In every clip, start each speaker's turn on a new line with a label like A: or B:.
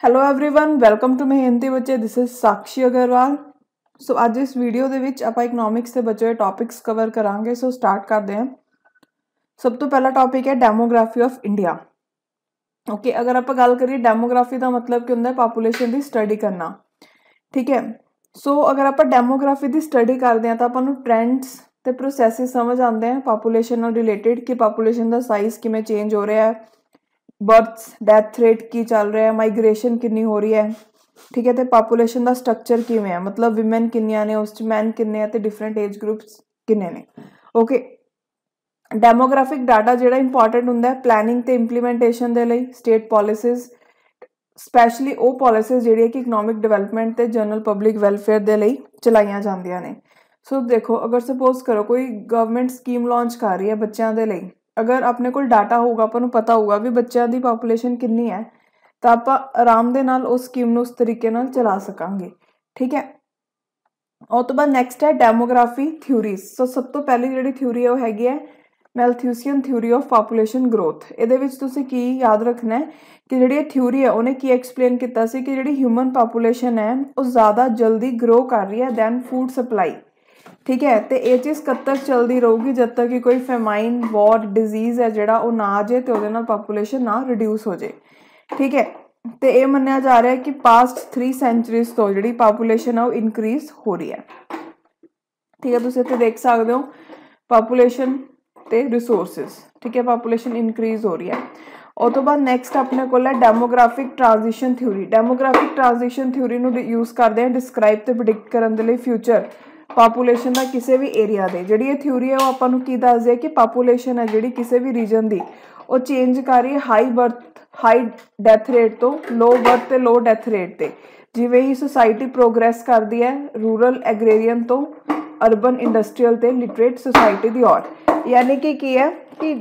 A: Hello everyone welcome to ਮਿਹਨਤੀ ਬੱਚੇ this is Sakshi Agarwal. ਸੋ ਅੱਜ ਇਸ ਵੀਡੀਓ ਦੇ ਵਿੱਚ ਆਪਾਂ ਇਕਨੋਮਿਕਸ ਦੇ ਬਚੇ ਹੋਏ ਟੌਪਿਕਸ ਕਵਰ ਕਰਾਂਗੇ। ਸੋ ਸਟਾਰਟ ਕਰਦੇ ਹਾਂ। ਸਭ ਤੋਂ ਪਹਿਲਾ ਟੌਪਿਕ ਹੈ ਡੈਮੋਗ੍ਰਾਫੀ ਆਫ ਇੰਡੀਆ। ਓਕੇ, ਅਗਰ ਆਪਾਂ ਗੱਲ ਕਰੀਏ ਡੈਮੋਗ੍ਰਾਫੀ ਦਾ ਮਤਲਬ ਕੀ ਹੁੰਦਾ ਹੈ? ਪਾਪੂਲੇਸ਼ਨ ਦੀ ਸਟੱਡੀ ਕਰਨਾ। ਠੀਕ ਹੈ, ਸੋ ਅਗਰ ਆਪਾਂ ਡੈਮੋਗ੍ਰਾਫੀ ਦੀ ਸਟੱਡੀ ਕਰਦੇ ਹਾਂ ਤਾਂ ਆਪਾਂ ਨੂੰ ਟ੍ਰੈਂਡਸ ਤੇ ਪ੍ਰੋਸੈਸਿਸ ਸਮਝ ਆਉਂਦੇ ਆ ਪਾਪੂਲੇਸ਼ਨ ਨਾਲ ਰਿਲੇਟਡ ਕਿ ਪਾਪੂਲੇਸ਼ਨ ਦਾ ਸਾਈਜ਼ ਕਿਵੇਂ ਚੇਂਜ ਹੋ ਰਿਹਾ ਹੈ, ਬਰਥਸ ਡੈਥ ਰੇਟ ਕੀ ਚੱਲ ਰਿਹਾ ਹੈ, ਮਾਈਗ੍ਰੇਸ਼ਨ ਕਿੰਨੀ ਹੋ ਰਹੀ ਹੈ। ਠੀਕ ਹੈ, ਤੇ ਪਾਪੂਲੇਸ਼ਨ ਦਾ ਸਟਰਕਚਰ ਕਿਵੇਂ ਹੈ, ਮਤਲਬ ਵਿਮਨ ਕਿੰਨੀਆਂ ਨੇ, ਉਸ 'ਚ ਮੈਨ ਕਿੰਨੇ ਆ ਤੇ ਡਿਫਰੈਂਟ ਏਜ ਗਰੁੱਪਸ ਕਿੰਨੇ ਨੇ। ਓਕੇ, ਡੈਮੋਗ੍ਰਾਫਿਕ ਡਾਟਾ ਜਿਹੜਾ ਇੰਪੋਰਟੈਂਟ ਹੁੰਦਾ ਹੈ ਪਲੈਨਿੰਗ ਤੇ ਇੰਪਲੀਮੈਂਟੇਸ਼ਨ ਦੇ ਲਈ, ਸਟੇਟ ਪੋਲਿਸੀਜ਼ ਸਪੈਸ਼ਲੀ ਉਹ ਪੋਲਿਸੀਜ਼ ਜਿਹੜੀਆਂ ਕਿ ਇਕਨੋਮਿਕ ਡਿਵੈਲਪਮੈਂਟ ਤੇ ਜਨਰਲ ਪਬਲਿਕ ਵੈਲਫੇਅਰ ਦੇ ਲਈ ਚਲਾਈਆਂ ਜਾਂਦੀਆਂ ਨੇ। ਸੋ ਦੇਖੋ, ਅਗਰ ਸਪੋਜ਼ ਕਰੋ ਕੋਈ ਗਵਰਨਮੈਂਟ ਸਕੀਮ ਲਾਂਚ ਕਰ ਰਹੀ ਹੈ ਬੱਚਿਆਂ ਦੇ ਲਈ, ਅਗਰ ਆਪਣੇ ਕੋਲ ਡਾਟਾ ਹੋਊਗਾ, ਆਪਾਂ ਨੂੰ ਪਤਾ ਹੋਊਗਾ ਵੀ ਬੱਚਿਆਂ ਦੀ ਪਾਪੂਲੇਸ਼ਨ ਕਿੰਨੀ ਹੈ, ਤਾਂ ਆਪਾਂ ਆਰਾਮ ਦੇ ਨਾਲ ਉਸ ਸਕੀਮ ਨੂੰ ਉਸ ਤਰੀਕੇ ਨਾਲ ਚਲਾ ਸਕਾਂਗੇ। ਠੀਕ ਹੈ, ਉਹ ਤੋਂ ਬਾਅਦ ਨੈਕਸਟ ਹੈ ਡੈਮੋਗ੍ਰਾਫੀ ਥਿਊਰੀਜ਼। ਸੋ ਸਭ ਤੋਂ ਪਹਿਲੀ ਜਿਹੜੀ ਥਿਊਰੀ ਹੈ ਉਹ ਹੈਗੀ ਹੈ ਮੈਲਥਿਊਸੀਅਨ ਥਿਊਰੀ ਆਫ ਪਾਪੂਲੇਸ਼ਨ ਗਰੋਥ। ਇਹਦੇ ਵਿੱਚ ਤੁਸੀਂ ਕੀ ਯਾਦ ਰੱਖਣਾ ਹੈ ਕਿ ਜਿਹੜੀ ਇਹ ਥਿਊਰੀ ਹੈ ਉਹਨੇ ਕੀ ਐਕਸਪਲੇਨ ਕੀਤਾ ਸੀ ਕਿ ਜਿਹੜੀ ਹਿਊਮਨ ਪਾਪੂਲੇਸ਼ਨ ਹੈ ਉਹ ਜ਼ਿਆਦਾ ਜਲਦੀ ਗਰੋ ਕਰ ਰਹੀ ਹੈ ਦੈਨ ਫੂਡ ਸਪਲਾਈ। ਠੀਕ ਹੈ, ਤੇ ਇਹ ਚੀਜ਼ ਕਦ ਤੱਕ ਚੱਲਦੀ ਰਹੂਗੀ? ਜਦ ਤੱਕ ਕਿ ਕੋਈ ਫੈਮਾਈਨ, ਵॉर, ਡਿਜ਼ੀਜ਼ ਹੈ ਜਿਹੜਾ ਉਹ ਨਾ ਆ ਜਾਏ ਤੇ ਉਹਦੇ ਨਾਲ ਪਾਪੂਲੇਸ਼ਨ ਨਾ ਰਿਡਿਊਸ ਹੋ ਜਾਏ। ਠੀਕ ਹੈ, ਤੇ ਇਹ ਮੰਨਿਆ ਜਾ ਰਿਹਾ ਹੈ ਕਿ ਪਾਸਟ 3 ਸੈਂਚੁਰੀਜ਼ ਤੋਂ ਜਿਹੜੀ ਪਾਪੂਲੇਸ਼ਨ ਆ ਉਹ ਇਨਕਰੀਜ਼ ਹੋ ਰਹੀ ਹੈ। ਠੀਕ ਹੈ, ਤੁਸੀਂ ਇੱਥੇ ਦੇਖ ਸਕਦੇ ਹੋ ਪਾਪੂਲੇਸ਼ਨ ਤੇ ਰਿਸੋਰਸਿਸ। ਠੀਕ ਹੈ, ਪਾਪੂਲੇਸ਼ਨ ਇਨਕਰੀਜ਼ ਹੋ ਰਹੀ ਹੈ। ਉਹ ਤੋਂ ਬਾਅਦ ਨੈਕਸਟ ਆਪਣੇ ਕੋਲ ਹੈ demographic transition theory. Demographic transition theory ਨੂੰ ਯੂਜ਼ ਕਰਦੇ ਹਾਂ ਡਿਸਕ੍ਰਾਈਬ ਤੇ ਪ੍ਰਿਡਿਕਟ ਕਰਨ ਦੇ ਲਈ ਫਿਊਚਰ ਪਾਪੂਲੇਸ਼ਨ ਦਾ ਕਿਸੇ ਵੀ ਏਰੀਆ ਦੇ। ਜਿਹੜੀ ਇਹ ਥਿਊਰੀ ਹੈ ਉਹ ਆਪਾਂ ਨੂੰ ਕੀ ਦੱਸਦੀ ਹੈ ਕਿ ਪਾਪੂਲੇਸ਼ਨ ਹੈ ਜਿਹੜੀ ਕਿਸੇ ਵੀ ਰੀਜਨ ਦੀ ਉਹ ਚੇਂਜ ਕਰ ਰਹੀ ਹੈ ਹਾਈ ਡੈਥ ਰੇਟ ਤੋਂ ਲੋ ਬਰਥ ਤੇ ਲੋ ਡੈਥ ਰੇਟ ਤੇ। ਜਿਵੇਂ ਹੀ ਸੁਸਾਇਟੀ ਪ੍ਰੋਗਰੈਸ ਕਰਦੀ ਹੈ ਰੂਰਲ ਐਗਰੇਰੀਅਨ ਤੋਂ ਅਰਬਨ ਇੰਡਸਟਰੀਅਲ ਤੇ ਲਿਟਰੇਟ ਸੁਸਾਇਟੀ ਦੀ ਔਰ। ਯਾਨੀ ਕਿ ਕੀ ਹੈ ਕਿ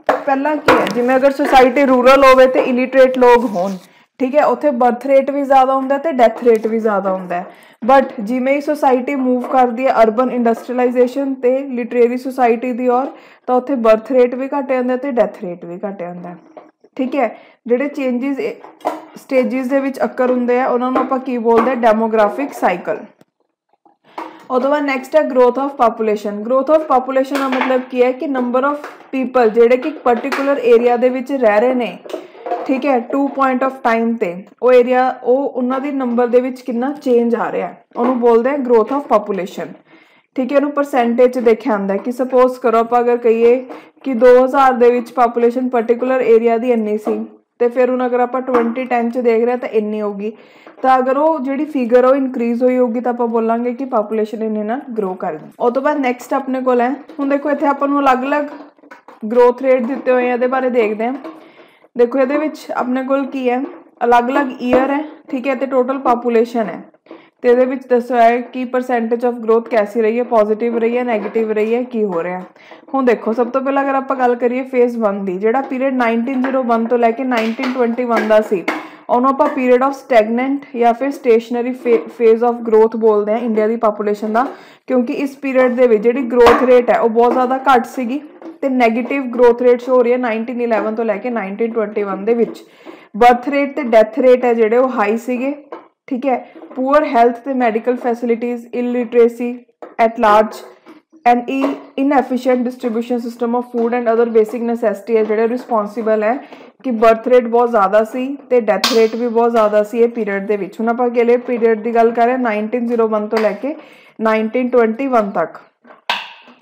A: ਪਹਿਲਾਂ ਕੀ ਹੈ, ਜਿਵੇਂ ਅਗਰ ਸੁਸਾਇਟੀ ਰੂਰਲ ਹੋਵੇ ਤੇ ਇਲਿਟਰੇਟ ਲੋਕ ਹੋਣ, ਠੀਕ ਹੈ, ਉੱਥੇ ਬਰਥ ਰੇਟ ਵੀ ਜ਼ਿਆਦਾ ਹੁੰਦਾ ਤੇ ਡੈਥ ਰੇਟ ਵੀ ਜ਼ਿਆਦਾ ਹੁੰਦਾ। ਬਟ ਜਿਵੇਂ ਹੀ ਸੁਸਾਇਟੀ ਮੂਵ ਕਰਦੀ ਹੈ ਅਰਬਨ ਇੰਡਸਟਰੀਅਲਾਈਜੇਸ਼ਨ ਤੇ ਲਿਟਰੇਰੀ ਸੁਸਾਇਟੀ ਦੀ ਔਰ, ਤਾਂ ਉੱਥੇ ਬਰਥ ਰੇਟ ਵੀ ਘੱਟ ਜਾਂਦਾ ਤੇ ਡੈਥ ਰੇਟ ਵੀ ਘੱਟ ਜਾਂਦਾ। ਠੀਕ ਹੈ, ਜਿਹੜੇ ਚੇਂਜਿਸ ਸਟੇਜਿਸ ਦੇ ਵਿੱਚ ਅਕਰ ਹੁੰਦੇ ਆ ਉਹਨਾਂ ਨੂੰ ਆਪਾਂ ਕੀ ਬੋਲਦੇ ਆ? Demographic cycle. ਉਹ ਤੋਂ ਬਾਅਦ ਨੈਕਸਟ ਹੈ growth of population. Growth of population ਦਾ ਮਤਲਬ ਕੀ ਹੈ ਕਿ ਨੰਬਰ ਆਫ ਪੀਪਲ ਜਿਹੜੇ ਕਿ ਪਰਟੀਕੂਲਰ ਏਰੀਆ ਦੇ ਵਿੱਚ ਰਹਿ ਰਹੇ ਨੇ, ਠੀਕ ਹੈ, 2 ਪੁਆਇੰਟ ਆਫ ਟਾਈਮ ਤੇ ਉਹ ਏਰੀਆ ਉਹਨਾਂ ਦੀ ਨੰਬਰ ਦੇ ਵਿੱਚ ਕਿੰਨਾ ਚੇਂਜ ਆ ਰਿਹਾ, ਉਹਨੂੰ ਬੋਲਦੇ ਆ ਗਰੋਥ ਆਫ ਪਾਪੂਲੇਸ਼ਨ। ਠੀਕ ਹੈ, ਉਹਨੂੰ ਪਰਸੈਂਟੇਜ ਦੇਖਿਆ ਜਾਂਦਾ ਕਿ ਸਪੋਜ਼ ਕਰੋ ਆਪਾਂ ਅਗਰ ਕਹੀਏ ਕਿ 2000 ਦੇ ਵਿੱਚ ਪਾਪੂਲੇਸ਼ਨ ਪਰਟੀਕੂਲਰ ਏਰੀਆ ਦੀ ਇੰਨੀ ਸੀ ਤੇ ਫਿਰ ਹੁਣ ਅਗਰ ਆਪਾਂ 2010 'ਚ ਦੇਖ ਰਹੇ ਤਾਂ ਇੰਨੀ ਹੋਊਗੀ। ਤਾਂ ਅਗਰ ਉਹ ਜਿਹੜੀ ਫਿਗਰ ਉਹ ਇਨਕਰੀਜ਼ ਹੋਈ ਹੋਊਗੀ ਤਾਂ ਆਪਾਂ ਬੋਲਾਂਗੇ ਕਿ ਪਾਪੂਲੇਸ਼ਨ ਇੰਨੇ ਨਾਲ ਗਰੋ ਕਰ ਗਈ। ਉਹ ਤੋਂ ਬਾਅਦ ਨੈਕਸਟ ਆਪਣੇ ਕੋਲ ਹੈ, ਹੁਣ ਦੇਖੋ ਇੱਥੇ ਆਪਾਂ ਨੂੰ ਅਲੱਗ-ਅਲੱਗ ਗਰੋਥ ਰੇਟ ਦਿੱਤੇ ਹੋਏ ਆ, ਇਹਦੇ ਬਾਰੇ ਦੇਖਦੇ ਹਾਂ। ਦੇਖੋ ਇਹਦੇ ਵਿੱਚ ਆਪਣੇ ਕੋਲ ਕੀ ਹੈ, ਅਲੱਗ-ਅਲੱਗ ਈਅਰ ਹੈ, ਠੀਕ ਹੈ, ਤੇ ਟੋਟਲ ਪਾਪੂਲੇਸ਼ਨ ਹੈ ਤੇ ਇਹਦੇ ਵਿੱਚ ਦੱਸਿਆ ਹੈ ਕਿ ਪਰਸੈਂਟੇਜ ਆਫ ਗਰੋਥ ਕੈਸੀ ਰਹੀ ਹੈ, ਪੋਜ਼ਿਟਿਵ ਰਹੀ ਹੈ, ਨੈਗੇਟਿਵ ਰਹੀ ਹੈ, ਕੀ ਹੋ ਰਿਹਾ। ਹੁਣ ਦੇਖੋ ਸਭ ਤੋਂ ਪਹਿਲਾਂ ਅਗਰ ਆਪਾਂ ਗੱਲ ਕਰੀਏ ਫੇਜ਼ 1 ਦੀ, ਜਿਹੜਾ ਪੀਰੀਅਡ 1901 ਤੋਂ ਲੈ ਕੇ 1921 ਦਾ ਸੀ, ਉਹਨੂੰ ਆਪਾਂ ਪੀਰੀਅਡ ਆਫ ਸਟੈਗਨੈਂਟ ਜਾਂ ਫਿਰ ਸਟੇਸ਼ਨਰੀ ਫੇਜ਼ ਆਫ ਗਰੋਥ ਬੋਲਦੇ ਹਾਂ ਇੰਡੀਆ ਦੀ ਪਾਪੂਲੇਸ਼ਨ ਦਾ, ਕਿਉਂਕਿ ਇਸ ਪੀਰੀਅਡ ਦੇ ਵਿੱਚ ਜਿਹੜੀ ਗਰੋਥ ਰੇਟ ਹੈ ਉਹ ਬਹੁਤ ਜ਼ਿਆਦਾ ਘੱਟ ਸੀਗੀ ਤੇ ਨੈਗੇਟਿਵ ਗਰੋਥ ਰੇਟ ਸ਼ੋ ਹੋ ਰਹੀ ਹੈ 1911 ਤੋਂ ਲੈ ਕੇ 1921 ਦੇ ਵਿੱਚ। ਬਰਥ ਰੇਟ ਤੇ ਡੈਥ ਰੇਟ ਹੈ ਜਿਹੜੇ ਉਹ ਹਾਈ ਸੀਗੇ। ਠੀਕ ਹੈ, ਪੂਅਰ ਹੈਲਥ ਤੇ medical facilities, illiteracy at large and inefficient distribution system of food and other basic necessity ਹੈ ਜਿਹੜੇ ਰਿਸਪੋਂਸੀਬਲ ਹੈ ਕਿ ਬਰਥ ਰੇਟ ਬਹੁਤ ਜ਼ਿਆਦਾ ਸੀ ਤੇ ਡੈਥ ਰੇਟ ਵੀ ਬਹੁਤ ਜ਼ਿਆਦਾ ਸੀ ਇਹ ਪੀਰੀਅਡ ਦੇ ਵਿੱਚ। ਹੁਣ ਆਪਾਂ ਅਗਲੇ ਪੀਰੀਅਡ ਦੀ ਗੱਲ ਕਰ ਰਹੇ 1901 ਤੋਂ ਲੈ ਕੇ 1921 ਤੱਕ।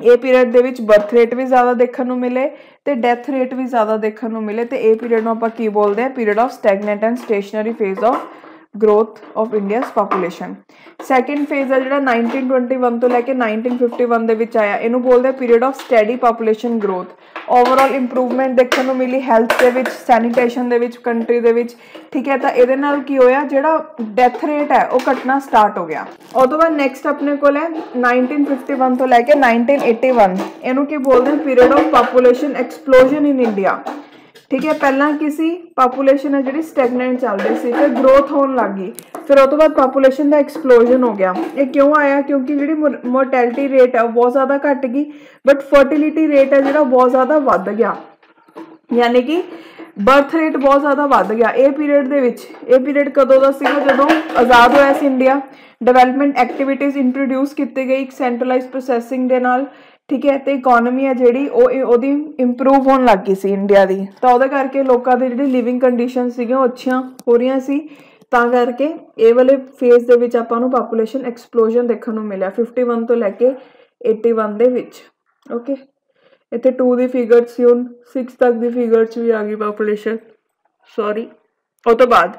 A: ਇਹ ਪੀਰੀਅਡ ਦੇ ਵਿੱਚ ਬਰਥ ਰੇਟ ਵੀ ਜ਼ਿਆਦਾ ਦੇਖਣ ਨੂੰ ਮਿਲੇ ਤੇ ਡੈਥ ਰੇਟ ਵੀ ਜ਼ਿਆਦਾ ਦੇਖਣ ਨੂੰ ਮਿਲੇ ਤੇ ਇਹ ਪੀਰੀਅਡ ਨੂੰ ਆਪਾਂ ਕੀ ਬੋਲਦੇ ਹਾਂ? Period of stagnant and stationery phase of growth of India's population। Second phase ਹੈ ਜਿਹੜਾ 1921 ਤੋਂ ਲੈ ਕੇ 1951 ਦੇ ਵਿੱਚ ਆਇਆ, ਇਹਨੂੰ ਬੋਲਦੇ ਆ period of ਸਟੈਡੀ population growth. Overall improvement ਦੇਖਣ ਨੂੰ ਮਿਲੀ ਹੈਲਥ ਦੇ ਵਿੱਚ, ਸੈਨੀਟੇਸ਼ਨ ਦੇ ਵਿੱਚ, ਕੰਟਰੀ ਦੇ ਵਿੱਚ। ਠੀਕ ਹੈ, ਤਾਂ ਇਹਦੇ ਨਾਲ ਕੀ ਹੋਇਆ, ਜਿਹੜਾ ਡੈਥ ਰੇਟ ਹੈ ਉਹ ਘਟਣਾ ਸਟਾਰਟ ਹੋ ਗਿਆ। ਉਹ ਤੋਂ ਬਾਅਦ ਨੈਕਸਟ ਆਪਣੇ ਕੋਲ ਹੈ 1951 ਤੋਂ ਲੈ ਕੇ 1981, ਇਹਨੂੰ ਕੀ ਬੋਲਦੇ ਆ? Period of population explosion in India. ਠੀਕ ਹੈ, ਪਹਿਲਾਂ ਕੀ ਸੀ, ਪਾਪੂਲੇਸ਼ਨ ਹੈ ਜਿਹੜੀ ਸਟੈਗਨੈਂਟ ਚੱਲ ਰਹੀ ਸੀ, ਫਿਰ ਗਰੋਥ ਹੋਣ ਲੱਗ ਗਈ, ਫਿਰ ਉਹ ਤੋਂ ਬਾਅਦ ਪਾਪੂਲੇਸ਼ਨ ਦਾ ਐਕਸਪਲੋਜਨ ਹੋ ਗਿਆ। ਇਹ ਕਿਉਂ ਆਇਆ? ਕਿਉਂਕਿ ਜਿਹੜੀ ਮੋਰਟੈਲਿਟੀ ਰੇਟ ਹੈ ਉਹ ਬਹੁਤ ਜ਼ਿਆਦਾ ਘੱਟ ਗਈ, ਬਟ ਫਰਟੀਲਿਟੀ ਰੇਟ ਹੈ ਜਿਹੜਾ ਬਹੁਤ ਜ਼ਿਆਦਾ ਵੱਧ ਗਿਆ। ਯਾਨੀ ਕਿ ਬਰਥ ਰੇਟ ਬਹੁਤ ਜ਼ਿਆਦਾ ਵੱਧ ਗਿਆ ਇਹ ਪੀਰੀਅਡ ਦੇ ਵਿੱਚ। ਇਹ ਪੀਰੀਅਡ ਕਦੋਂ ਦਾ ਸੀਗਾ? ਜਦੋਂ ਆਜ਼ਾਦ ਹੋਇਆ ਸੀ ਇੰਡੀਆ। ਡਿਵੈਲਪਮੈਂਟ ਐਕਟੀਵਿਟੀਜ਼ ਇੰਟਰੋਡਿਊਸ ਕੀਤੀ ਗਈ ਇੱਕ ਸੈਂਟਰਲਾਈਜ਼ ਪ੍ਰੋਸੈਸਿੰਗ ਦੇ ਨਾਲ, ਠੀਕ ਹੈ, ਤੇ ਇਕੋਨਮੀ ਹੈ ਜਿਹੜੀ ਉਹਦੀ ਇੰਪਰੂਵ ਹੋਣ ਲੱਗ ਗਈ ਸੀ ਇੰਡੀਆ ਦੀ। ਤਾਂ ਉਹਦੇ ਕਰਕੇ ਲੋਕਾਂ ਦੀ ਜਿਹੜੀ ਲਿਵਿੰਗ ਕੰਡੀਸ਼ਨ ਸੀਗੀਆਂ ਉਹ ਅੱਛੀਆਂ ਹੋ ਰਹੀਆਂ ਸੀ। ਤਾਂ ਕਰਕੇ ਇਹ ਵਾਲੇ ਫੇਜ਼ ਦੇ ਵਿੱਚ ਆਪਾਂ ਨੂੰ ਪਾਪੂਲੇਸ਼ਨ ਐਕਸਪਲੋਜਨ ਦੇਖਣ ਨੂੰ ਮਿਲਿਆ 51 ਤੋਂ ਲੈ ਕੇ 81 ਦੇ ਵਿੱਚ। ਓਕੇ, ਇੱਥੇ 2 ਦੀ ਫਿਗਰ ਸੀ, ਹੁਣ 6 ਤੱਕ ਦੀ ਫਿਗਰ 'ਚ ਵੀ ਆ ਗਈ ਪਾਪੂਲੇਸ਼ਨ, ਸੌਰੀ। ਉਹ ਤੋਂ ਬਾਅਦ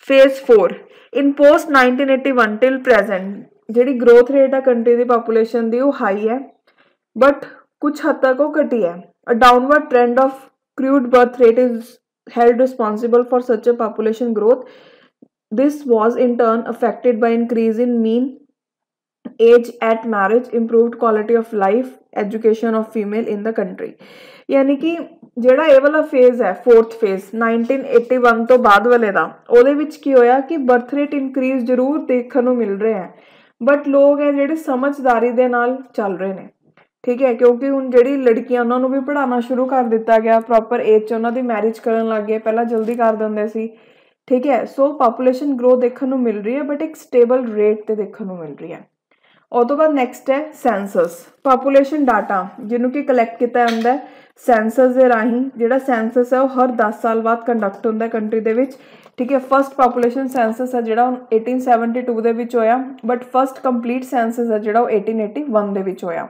A: ਫੇਜ਼ 4 ਇਨ ਪੋਸਟ 1981 ਟਿਲ ਪ੍ਰੈਜ਼ੈਂਟ ਜਿਹੜੀ ਗਰੋਥ ਰੇਟ ਹੈ ਕੰਟਰੀ ਦੀ ਪਾਪੂਲੇਸ਼ਨ ਦੀ ਉਹ ਹਾਈ ਹੈ, ਬਟ ਕੁਛ ਹੱਦ ਤੱਕ ਉਹ ਘਟੀ ਹੈ। A downward trend of crude birth rate is held responsible for such a population growth. This was in turn affected by increase in mean age at marriage, improved quality of life, education of female in the country। यानी कि ਜਿਹੜਾ ਇਹ ਵਾਲਾ phase ਹੈ 4th phase 1981 ਤੋਂ ਬਾਅਦ ਵਾਲੇ ਦਾ, ਉਹਦੇ ਵਿੱਚ ਕੀ ਹੋਇਆ ਕਿ ਬਰਥ ਰੇਟ ਇਨਕਰੀਜ਼ ਜ਼ਰੂਰ ਦੇਖਣ ਨੂੰ ਮਿਲ ਰਿਹਾ ਹੈ, ਬਟ ਲੋਕ ਹੈ ਜਿਹੜੇ ਸਮਝਦਾਰੀ ਦੇ ਨਾਲ ਚੱਲ ਰਹੇ ਨੇ, ਠੀਕ ਹੈ, ਕਿਉਂਕਿ ਹੁਣ ਜਿਹੜੀ ਲੜਕੀਆਂ ਉਹਨਾਂ ਨੂੰ ਵੀ ਪੜ੍ਹਾਉਣਾ ਸ਼ੁਰੂ ਕਰ ਦਿੱਤਾ ਗਿਆ, ਪ੍ਰੋਪਰ ਏਜ 'ਚ ਉਹਨਾਂ ਦੀ ਮੈਰਿਜ ਕਰਨ ਲੱਗ ਗਏ, ਪਹਿਲਾਂ ਜਲਦੀ ਕਰ ਦਿੰਦੇ ਸੀ, ਠੀਕ ਹੈ। ਸੋ ਪਾਪੂਲੇਸ਼ਨ ਗਰੋਥ ਦੇਖਣ ਨੂੰ ਮਿਲ ਰਹੀ ਹੈ, ਬਟ ਇੱਕ ਸਟੇਬਲ ਰੇਟ 'ਤੇ ਦੇਖਣ ਨੂੰ ਮਿਲ ਰਹੀ ਹੈ। ਉਹ ਤੋਂ ਬਾਅਦ ਨੈਕਸਟ ਹੈ ਸੈਂਸਸ, ਪਾਪੂਲੇਸ਼ਨ ਡਾਟਾ ਜਿਹਨੂੰ ਕਿ ਕਲੈਕਟ ਕੀਤਾ ਜਾਂਦਾ ਹੈ ਸੈਂਸਸ ਦੇ ਰਾਹੀਂ। ਜਿਹੜਾ ਸੈਂਸਸ ਹੈ ਉਹ ਹਰ 10 ਸਾਲ ਬਾਅਦ ਕੰਡਕਟ ਹੁੰਦਾ ਕੰਟਰੀ ਦੇ ਵਿੱਚ, ਠੀਕ ਹੈ। ਫਸਟ ਪਾਪੂਲੇਸ਼ਨ ਸੈਂਸਸ ਹੈ ਜਿਹੜਾ 1872 ਦੇ ਵਿੱਚ ਹੋਇਆ, ਬਟ ਫਸਟ ਕੰਪਲੀਟ ਸੈਂਸਸ ਹੈ ਜਿਹੜਾ ਉਹ 1881 ਦੇ ਵਿੱਚ ਹੋਇਆ।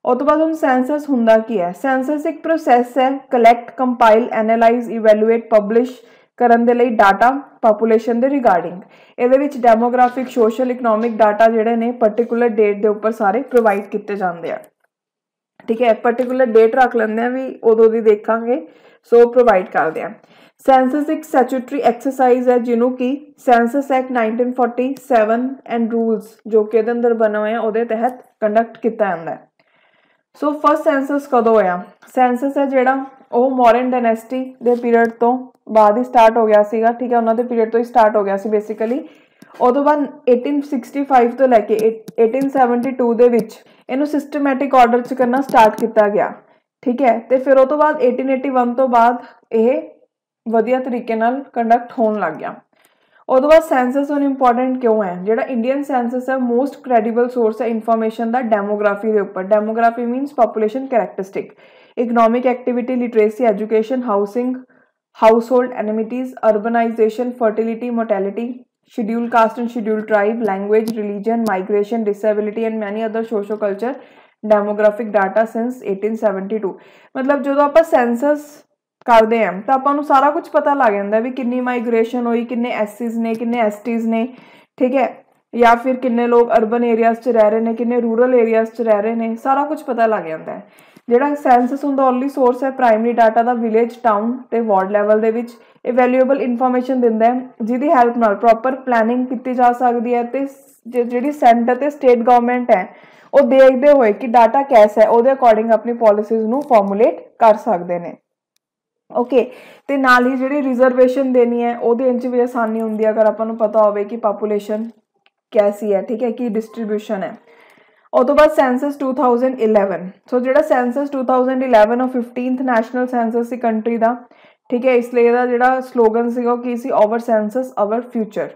A: ਉਹ ਤੋਂ ਬਾਅਦ ਹੁਣ ਸੈਂਸਸ ਹੁੰਦਾ ਕੀ ਹੈ? ਸੈਂਸਸ ਇੱਕ ਪ੍ਰੋਸੈਸ ਹੈ collect, compile, analyse, evaluate, publish ਕਰਨ ਦੇ ਲਈ ਡਾਟਾ ਪਾਪੂਲੇਸ਼ਨ ਦੇ ਰਿਗਾਰਡਿੰਗ। ਇਹਦੇ ਵਿੱਚ ਡੈਮੋਗ੍ਰਾਫਿਕ, ਸੋਸ਼ਲ, ਇਕਨੋਮਿਕ ਡਾਟਾ ਜਿਹੜੇ ਨੇ ਪਰਟੀਕੂਲਰ ਡੇਟ ਦੇ ਉੱਪਰ ਸਾਰੇ ਪ੍ਰੋਵਾਈਡ ਕੀਤੇ ਜਾਂਦੇ ਆ, ਠੀਕ ਹੈ। ਪਰਟੀਕੂਲਰ ਡੇਟ ਰੱਖ ਲੈਂਦੇ ਆ ਵੀ ਉਦੋਂ ਦੀ ਦੇਖਾਂਗੇ, ਸੋ ਪ੍ਰੋਵਾਈਡ ਕਰਦੇ ਆ। ਸੈਂਸਸ ਇੱਕ ਸਟੈਚੂਟਰੀ ਐਕਸਰਸਾਈਜ਼ ਹੈ ਜਿਹਨੂੰ ਕਿ ਸੈਂਸਸ ਐਕਟ 1947 ਐਂਡ ਰੂਲਸ ਜੋ ਕਿ ਇਹਦੇ ਅੰਦਰ ਬਣੇ ਹੋਏ ਆ ਉਹਦੇ ਤਹਿਤ ਕੰਡਕਟ ਕੀਤਾ ਜਾਂਦਾ ਹੈ। ਸੋ ਫਸਟ ਸੈਂਸਸ ਕਦੋਂ ਹੋਇਆ? ਸੈਂਸਸ ਹੈ ਜਿਹੜਾ ਉਹ ਮੌਰਨ ਡਾਇਨੈਸਟੀ ਦੇ ਪੀਰੀਅਡ ਤੋਂ ਬਾਅਦ ਹੀ ਸਟਾਰਟ ਹੋ ਗਿਆ ਸੀਗਾ, ਠੀਕ ਹੈ, ਉਹਨਾਂ ਦੇ ਪੀਰੀਅਡ ਤੋਂ ਹੀ ਸਟਾਰਟ ਹੋ ਗਿਆ ਸੀ ਬੇਸਿਕਲੀ। ਉਹ ਤੋਂ ਬਾਅਦ 1865 ਤੋਂ ਲੈ ਕੇ 1872 ਦੇ ਵਿੱਚ ਇਹਨੂੰ ਸਿਸਟਮੈਟਿਕ ਆਰਡਰ 'ਚ ਕਰਨਾ ਸਟਾਰਟ ਕੀਤਾ ਗਿਆ, ਠੀਕ ਹੈ। ਤੇ ਫਿਰ ਉਹ ਤੋਂ ਬਾਅਦ 1881 ਤੋਂ ਬਾਅਦ ਇਹ ਵਧੀਆ ਤਰੀਕੇ ਨਾਲ ਕੰਡਕਟ ਹੋਣ ਲੱਗ ਗਿਆ। ਉਹ ਤੋਂ ਬਾਅਦ ਸੈਂਸਸ ਹੁਣ ਇੰਪੋਰਟੈਂਟ ਕਿਉਂ ਹੈ? ਜਿਹੜਾ ਇੰਡੀਅਨ ਸੈਂਸਸ ਹੈ ਮੋਸਟ ਕ੍ਰੈਡੀਬਲ ਸੋਰਸ ਹੈ ਇਨਫੋਰਮੇਸ਼ਨ ਦਾ ਡੈਮੋਗ੍ਰਾਫੀ ਦੇ ਉੱਪਰ। Demography means population characteristic, economic activity, literacy, education, housing, household amenities, urbanization, fertility, mortality, scheduled caste and scheduled tribe, language, religion, migration, disability and many other socio-culture demographic data since 1872। मतलब ਜਦੋਂ ਆਪਾਂ senses ਕਰਦੇ ਹਾਂ ਤਾਂ ਆਪਾਂ ਨੂੰ ਸਾਰਾ ਕੁਝ ਪਤਾ ਲੱਗ ਜਾਂਦਾ ਵੀ ਕਿੰਨੀ ਮਾਈਗ੍ਰੇਸ਼ਨ ਹੋਈ, ਕਿੰਨੇ ਐਸਸੀਜ਼ ਨੇ, ਕਿੰਨੇ ਐਸਟੀਜ਼ ਨੇ, ਠੀਕ ਹੈ, ਜਾਂ ਫਿਰ ਕਿੰਨੇ ਲੋਕ ਅਰਬਨ ਏਰੀਆਜ਼ 'ਚ ਰਹਿ ਰਹੇ ਨੇ, ਕਿੰਨੇ ਰੂਰਲ ਏਰੀਆਜ਼ 'ਚ ਰਹਿ ਰਹੇ ਨੇ, ਸਾਰਾ ਕੁਝ ਪਤਾ ਲੱਗ ਜਾਂਦਾ ਹੈ। ਜਿਹੜਾ ਸੈਂਸਸ ਹੁੰਦਾ ਓਨਲੀ ਸੋਰਸ ਹੈ primary data the village, town ਤੇ ਵਾਰਡ ਲੈਵਲ ਦੇ ਵਿੱਚ। ਇਹ ਵੈਲਿਊਏਬਲ ਇਨਫੋਰਮੇਸ਼ਨ ਦਿੰਦਾ ਹੈ ਜਿਹਦੀ ਹੈਲਪ ਨਾਲ ਪ੍ਰੋਪਰ ਪਲੈਨਿੰਗ ਕੀਤੀ ਜਾ ਸਕਦੀ ਹੈ ਤੇ ਜਿਹੜੀ ਸੈਂਟਰ ਤੇ ਸਟੇਟ ਗਵਰਨਮੈਂਟ ਹੈ ਉਹ ਦੇਖਦੇ ਹੋਏ ਕਿ ਡਾਟਾ ਕੈਸਾ ਹੈ ਉਹਦੇ ਅਕੋਰਡਿੰਗ ਆਪਣੀ ਪੋਲਿਸੀਜ਼ ਨੂੰ ਫਾਰਮੂਲੇਟ ਕਰ ਸਕਦੇ ਨੇ, ਓਕੇ। ਤੇ ਨਾਲ ਹੀ ਜਿਹੜੀ ਰਿਜ਼ਰਵੇਸ਼ਨ ਦੇਣੀ ਹੈ ਉਹ ਦੇਣ 'ਚ ਵੀ ਆਸਾਨੀ ਹੁੰਦੀ ਹੈ ਅਗਰ ਆਪਾਂ ਨੂੰ ਪਤਾ ਹੋਵੇ ਕਿ ਪਾਪੂਲੇਸ਼ਨ ਕੈਸੀ ਹੈ, ਠੀਕ ਹੈ, ਕੀ ਡਿਸਟਰੀਬਿਊਸ਼ਨ ਹੈ। ਉਹ ਤੋਂ ਬਾਅਦ ਸੈਂਸਸ 2011। ਸੋ ਜਿਹੜਾ ਸੈਂਸਸ 2011 ਉਹ 15th ਨੈਸ਼ਨਲ ਸੈਂਸਸ ਸੀ ਕੰਟਰੀ ਦਾ, ਠੀਕ ਹੈ। ਇਸ ਲਈ ਇਹਦਾ ਜਿਹੜਾ ਸਲੋਗਨ ਸੀਗਾ ਉਹ ਕੀ ਸੀ? Our census our future.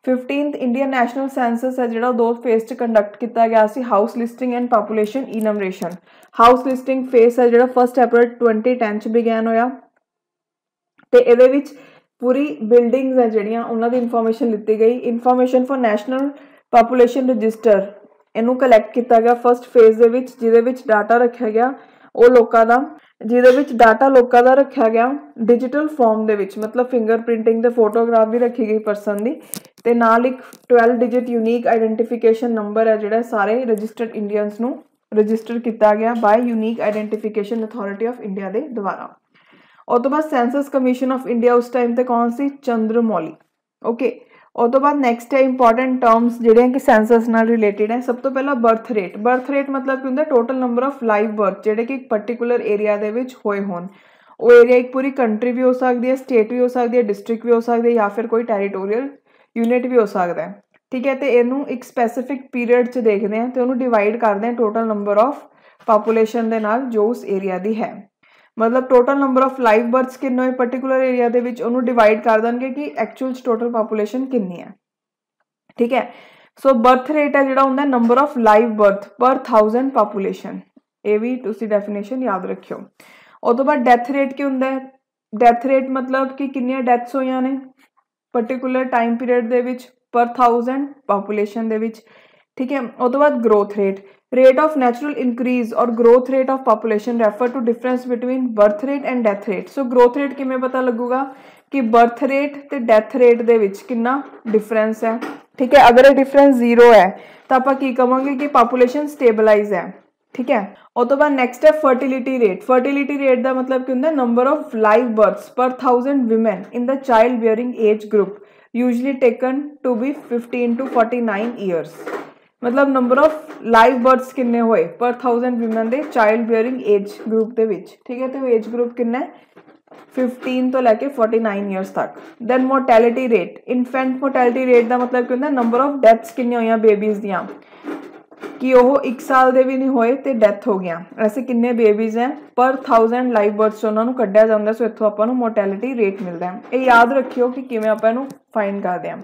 A: 15th Indian national census ਹੈ ਜਿਹੜਾ 2 ਫੇਜ਼ 'ਚ ਕੰਡਕਟ ਕੀਤਾ ਗਿਆ ਸੀ, house listing and population enumeration. House listing phase ਹੈ ਜਿਹੜਾ 1 April 2010 'ਚ ਬਿਗਿਨ ਹੋਇਆ ਤੇ ਇਹਦੇ ਵਿੱਚ ਪੂਰੀ ਬਿਲਡਿੰਗਸ ਹੈ ਜਿਹੜੀਆਂ ਉਹਨਾਂ ਦੀ ਇਨਫੋਰਮੇਸ਼ਨ ਲਿੱਤੀ ਗਈ। Information for national population register ਇਹਨੂੰ ਕਲੈਕਟ ਕੀਤਾ ਗਿਆ ਫਸਟ ਫੇਜ਼ ਦੇ ਵਿੱਚ, ਜਿਹਦੇ ਵਿੱਚ ਡਾਟਾ ਰੱਖਿਆ ਗਿਆ ਉਹ ਲੋਕਾਂ ਦਾ, ਰੱਖਿਆ ਗਿਆ ਡਿਜੀਟਲ ਫਾਰਮ ਦੇ ਵਿੱਚ, ਮਤਲਬ ਫਿੰਗਰ ਪ੍ਰਿੰਟਿੰਗ ਤੇ ਫੋਟੋਗ੍ਰਾਫ ਵੀ ਰੱਖੀ ਗਈ ਪਰਸਨ ਦੀ, ਤੇ ਨਾਲ ਇੱਕ 12 ਡਿਜਿਟ ਯੂਨੀਕ ਆਈਡੈਂਟੀਫਿਕੇਸ਼ਨ ਨੰਬਰ ਹੈ ਜਿਹੜਾ ਸਾਰੇ ਰਜਿਸਟਰਡ ਇੰਡੀਅਨਸ ਨੂੰ ਰਜਿਸਟਰ ਕੀਤਾ ਗਿਆ by unique identification authority of India ਦੇ ਦੁਆਰਾ। ਉਹ ਤੋਂ ਬਾਅਦ ਸੈਂਸਸ ਕਮਿਸ਼ਨ ਆਫ ਇੰਡੀਆ ਉਸ ਟਾਈਮ ਤੇ ਕੌਣ ਸੀ? ਚੰਦਰਮੌਲੀ, ਓਕੇ। ਉਹ ਤੋਂ ਬਾਅਦ ਨੈਕਸਟ ਹੈ ਇੰਪੋਰਟੈਂਟ ਟਰਮਸ ਜਿਹੜੀਆਂ ਕਿ ਸੈਂਸਸ ਨਾਲ ਰਿਲੇਟਿਡ ਹੈ। ਸਭ ਤੋਂ ਪਹਿਲਾਂ ਬਰਥ ਰੇਟ। ਬਰਥ ਰੇਟ ਮਤਲਬ ਕੀ ਹੁੰਦਾ? Total number of live birth ਜਿਹੜੇ ਕਿ ਇੱਕ ਪਰਟੀਕੂਲਰ ਏਰੀਆ ਦੇ ਵਿੱਚ ਹੋਏ ਹੋਣ। ਉਹ ਏਰੀਆ ਇੱਕ ਪੂਰੀ ਕੰਟਰੀ ਵੀ ਹੋ ਸਕਦੀ ਹੈ, ਸਟੇਟ ਵੀ ਹੋ ਸਕਦੀ ਹੈ, ਡਿਸਟ੍ਰਿਕਟ ਵੀ ਹੋ ਸਕਦੀ ਹੈ, ਜਾਂ ਫਿਰ ਕੋਈ ਟੈਰੀਟੋਰੀਅਲ ਯੂਨਿਟ ਵੀ ਹੋ ਸਕਦਾ ਹੈ, ਠੀਕ ਹੈ। ਤੇ ਇਹਨੂੰ ਇੱਕ ਸਪੈਸੀਫਿਕ ਪੀਰੀਅਡ 'ਚ ਦੇਖਦੇ ਹਾਂ ਤੇ ਉਹਨੂੰ ਡਿਵਾਈਡ ਕਰਦੇ ਹਾਂ ਟੋਟਲ ਨੰਬਰ ਆਫ ਪਾਪੂਲੇਸ਼ਨ ਦੇ ਨਾਲ ਜੋ ਉਸ ਏਰੀਆ ਦੀ ਹੈ। मतलब total number of live births किन्ने होए पर्टिकुलर एरिया दे विच उहनूं डिवाइड कर देंगे कि एक्चुअल टोटल पॉपुलेशन कितनी है। ठीक है, सो बर्थ रेट है जिहड़ा हुंदा नंबर ऑफ लाइव बर्थ पर 1000 पॉपुलेशन, ये भी तुसीं डेफिनेशन याद रखियो। उस तो बाद डेथ रेट की हुंदा है, डेथ रेट मतलब कि कितनी डेथ्स होईयां ने पर्टिकुलर टाइम पीरियड दे विच पर 1000 पॉपुलेशन दे विच। ठीक है, उस तो बाद growth rate, rate of natural increase और growth rate of population refer to difference between birth rate and death rate. So growth rate किमें पता लगूगा कि बर्थ रेट ते डेथ रेट दे विच कितना डिफरेंस है। ठीक है, अगर ये डिफरेंस 0 है तो आप की कहांगे कि पॉपुलेशन स्टेबलाइज है। ठीक है, उस तो बाद नैक्सट है फर्टिलिटी रेट। फर्टिलिटी रेट का मतलब कि हुंदा number of live births per 1000 women in the child bearing age group usually taken to be 15 to 49 years. मतलब नंबर ऑफ लाइव बर्थ्स किन्ने होए पर 1000 विमेन दे चाइल्ड बियरिंग एज ग्रुप दे विच। ठीक है, तो एज ग्रुप कितना है 15 तो लैके 49 ईयर्स तक। Then mortality rate, infant mortality rate का मतलब कि हुंदा नंबर ऑफ डेथ्स किन्नी होईयां बेबीज़ दियां कि वो 1 साल दे भी नहीं होए ते डेथ हो गया, ऐसे किन्ने बेबीज़ हैं पर 1000 लाइव बर्थ्स उन्होंने कढ़िया जाता। सो इत्थों आपां नूं मोर्टैलिटी रेट मिलता है। ये याद रखियो कि किवें आपां इहनूं फाइंड करदे हां।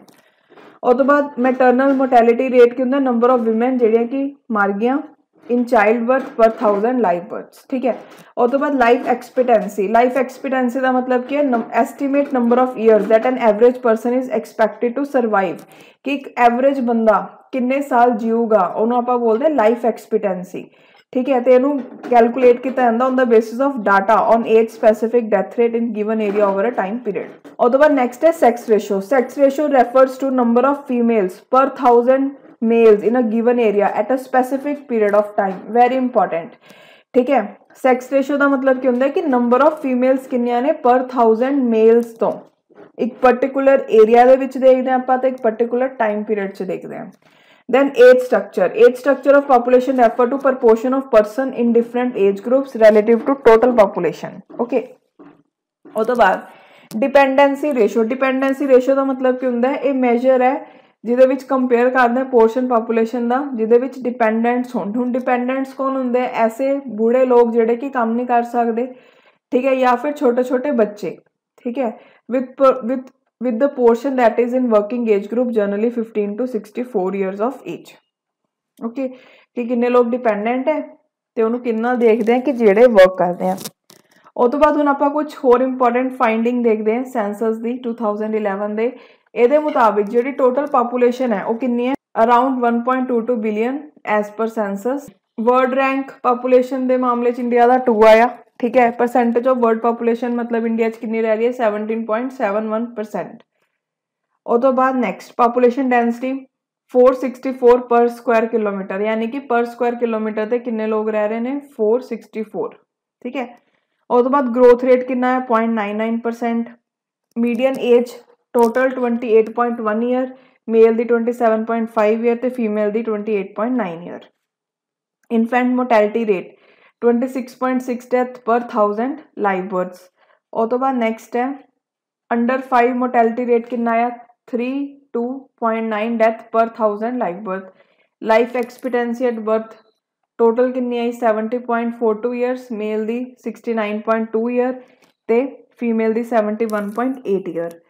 A: उस तो बाद मैटरनल मोर्टैलिटी रेट की हुंदा नंबर ऑफ विमेन जिहड़ियां कि मर गईयां इन चाइल्ड बर्थ पर 1000 लाइव बर्थ्स। ठीक है, उस तो बाद लाइफ एक्सपीटेंसी, लाइफ एक्सपीटेंसी का मतलब क्या है estimate number of years that an average person is expected to survive, कि एक एवरेज बंदा किन्ने साल जीऊगा उन्होंने आपां बोलते हैं लाइफ एक्सपीटेंसी। ठीक है, तो इहनूं कैलकुलेट किया जाता on the basis of data on age specific death rate in given area over a time period. और तो बाद नेक्स्ट है sex ratio. Sex ratio refers to number of females per 1000 males in a given area at a specific period of time, very important. ठीक है, सैक्स ratio का मतलब क्या होंगे कि नंबर ऑफ फीमेल्स किन्नियां ने पर 1000 मेल्स तो एक पर्टिकुलर एरिया दे विच देखते हैं आपां ते एक पर्टिकुलर टाइम पीरियड च देखते हैं। Then age structure, age structure of population refer to proportion of person in different age groups relative to total population. Okay, और तो बाद डिपेंडेंसी रेशो, डिपेंडेंसी रेशो का मतलब क्या होंगे ये मेजर है जिहदे विच कंपेयर करते हैं पोर्शन पॉपुलेशन का जिहदे विच डिपेंडेंट्स होण। हुण डिपेंडेंट्स कौन होंगे, ऐसे बूढ़े लोग जिहड़े कि काम नहीं कर सकते। ठीक है, या फिर छोटे छोटे बच्चे। ठीक है, with the portion that is in working age group generally 15 to 64 years of age. Okay, कि किन्ने लोग डिपेंडेंट है ते उन्होंने किन्ना देखते हैं कि जेड़े वर्क करते हैं। उस तो बाद हुण आपां कुछ होर इंपॉर्टेंट फाइंडिंग देखते हैं सेंसस दी 2011 दे। इहदे मुताबिक जिहड़ी टोटल पॉपुलेशन है वो किन्नी है around 1.22 billion as per census. World rank population के मामले च इंडिया का 2 आया। ठीक है, परसेंटेज ऑफ वर्ल्ड पॉपुलेशन मतलब इंडिया कितनी रह रही है 17.71%। और तो बाद नेक्स्ट पॉपुलेशन डेंसिटी 464 पर स्क्वायर किलोमीटर, यानी कि पर स्क्वायर किलोमीटर ते किन्ने लोग रह रहे हैं 464। ठीक है, और तो बाद ग्रोथ रेट कितना है 0.99%। Median age total 28.1 year, male दी 27.5 ईयर ते फीमेल दी 28.9 year. Infant mortality rate 26.6 death पर 1000 लाइव बर्थ्स। और तो बाद नेक्स्ट है अंडर 5 मोर्टैलिटी रेट कितना आया 32.9 डेथ पर 1000 live birth. Life expectancy at birth total कितनी आई 70.42 ईयर्स, मेल दी 69.2 ईयर ते फीमेल दी 71.8 ईयर।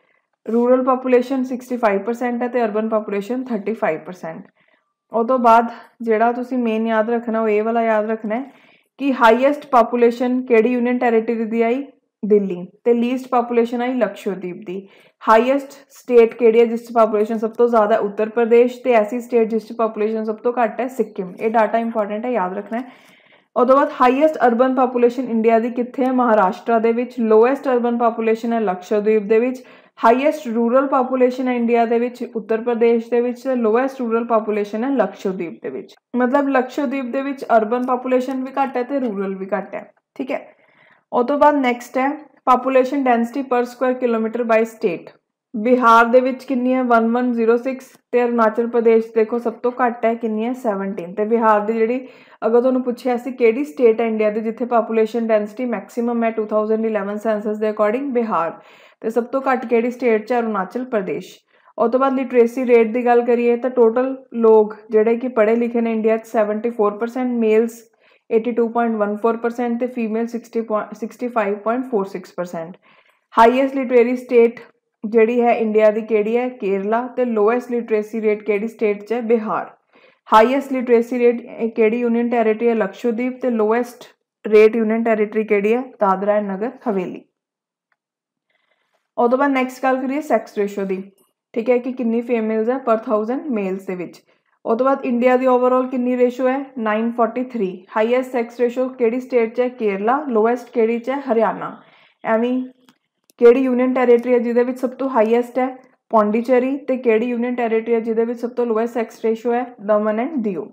A: रूरल पॉपुलेशन 65% है ते अर्बन पॉपुलेशन 35%। और तो बाद जिहड़ा तुसीं मेन याद रखना वो ये वाला याद रखना है कि हाईएस्ट पॉपुलेशन केड़ी यूनियन टैरेटरी दी आई दिल्ली ते लीस्ट पॉपुलेशन आई लक्षद्वीप दी। हाईएस्ट स्टेट केड़ी है जिस पॉपुलेशन सब तो ज़्यादा उत्तर प्रदेश ते ऐसी स्टेट जिस पॉपुलेशन सब तो घट है सिक्किम। ये डाटा इंपॉर्टेंट है याद रखना है। और तो बाद हाईएस्ट अर्बन पॉपुलेशन इंडिया दी कित्थे है महाराष्ट्र दे विच। लोएस्ट अर्बन पॉपुलेशन है लक्षद्वीप दे विच। हाईएस्ट रूरल पॉपुलेशन है इंडिया दे विच उत्तर प्रदेश दे विच। लोएस्ट रूरल पॉपुलेशन है लक्षद्वीप दे विच। मतलब लक्षद्वीप दे विच अर्बन पॉपुलेशन भी घट है ते रूरल भी घट है। ठीक है, और तो बाद नेक्स्ट है population density per square kilometre by state. Bihar दे विच कितनी है 1106 ते अरुणाचल प्रदेश देखो सब तो घट है कितनी है 17 ते बिहार दी जिहड़ी अगर तुहानूं पुछिया सी किहड़ी स्टेट है इंडिया दी जिथे पॉपुलेशन डेंसिटी मैक्सिमम है 2011 सेंसस के अकॉर्डिंग बिहार ते सब तो घट किहड़ी स्टेट च अरुणाचल प्रदेश। और तो बाद लिटरेसी रेट की गल करिए तो टोटल लोग जिहड़े कि पढ़े लिखे ने इंडिया 74% मेल्स 82.14% ਤੇ ਫੀਮੇਲ 65.46%। ਹਾਈਐਸਟ ਲਿਟਰੇਰੀ ਸਟੇਟ ਜਿਹੜੀ ਹੈ ਇੰਡੀਆ ਦੀ ਕਿਹੜੀ ਹੈ? ਕੇਰਲਾ। ਤੇ ਲੋਐਸਟ ਲਿਟਰੇਸੀ ਰੇਟ ਕਿਹੜੀ ਸਟੇਟ 'ਚ ਹੈ? ਬਿਹਾਰ। ਹਾਈਐਸਟ ਲਿਟਰੇਸੀ ਰੇਟ ਕਿਹੜੀ ਯੂਨੀਅਨ ਟੈਰੀਟਰੀ ਹੈ? ਲਕਸ਼ਦ੍ਵੀਪ। ਤੇ ਲੋਐਸਟ ਰੇਟ ਯੂਨੀਅਨ ਟੈਰੀਟਰੀ ਕਿਹੜੀ ਹੈ? ਦਾਦਰਾ ਐਂਡ ਨਗਰ ਹਵੇਲੀ। ਉਹ ਤੋਂ ਬਾਅਦ ਨੈਕਸਟ ਗੱਲ ਕਰੀਏ ਸੈਕਸ ਰੇਸ਼ੋ ਦੀ, ਠੀਕ ਹੈ, ਕਿ ਕਿੰਨੀ ਫੀਮੇਲਸ ਹੈ ਪਰ 1000 ਮੇਲਸ ਦੇ ਵਿੱਚ। ਉਹ ਤੋਂ ਬਾਅਦ ਇੰਡੀਆ ਦੀ ਓਵਰਆਲ ਕਿੰਨੀ ਰੇਸ਼ੋ ਹੈ? 9:43। ਹਾਈਐਸਟ ਸੈਕਸ ਰੇਸ਼ੋ ਕਿਹੜੀ ਸਟੇਟ 'ਚ ਹੈ? ਕੇਰਲਾ। ਲੋਐਸਟ ਕਿਹੜੀ 'ਚ ਹੈ? ਹਰਿਆਣਾ। ਐਵੇਂ ਕਿਹੜੀ ਯੂਨੀਅਨ ਟੈਰੀਟਰੀ ਹੈ ਜਿਹਦੇ ਵਿੱਚ ਸਭ ਤੋਂ ਹਾਈਐਸਟ ਹੈ? ਪੌਂਡੀਚੇਰੀ। ਤੇ ਕਿਹੜੀ ਯੂਨੀਅਨ ਟੈਰੀਟਰੀ ਹੈ ਜਿਹਦੇ ਵਿੱਚ ਸਭ ਤੋਂ ਲੋਐਸਟ ਸੈਕਸ ਰੇਸ਼ੋ ਹੈ? ਦਮਨ ਐਂਡ ਦਿਊ।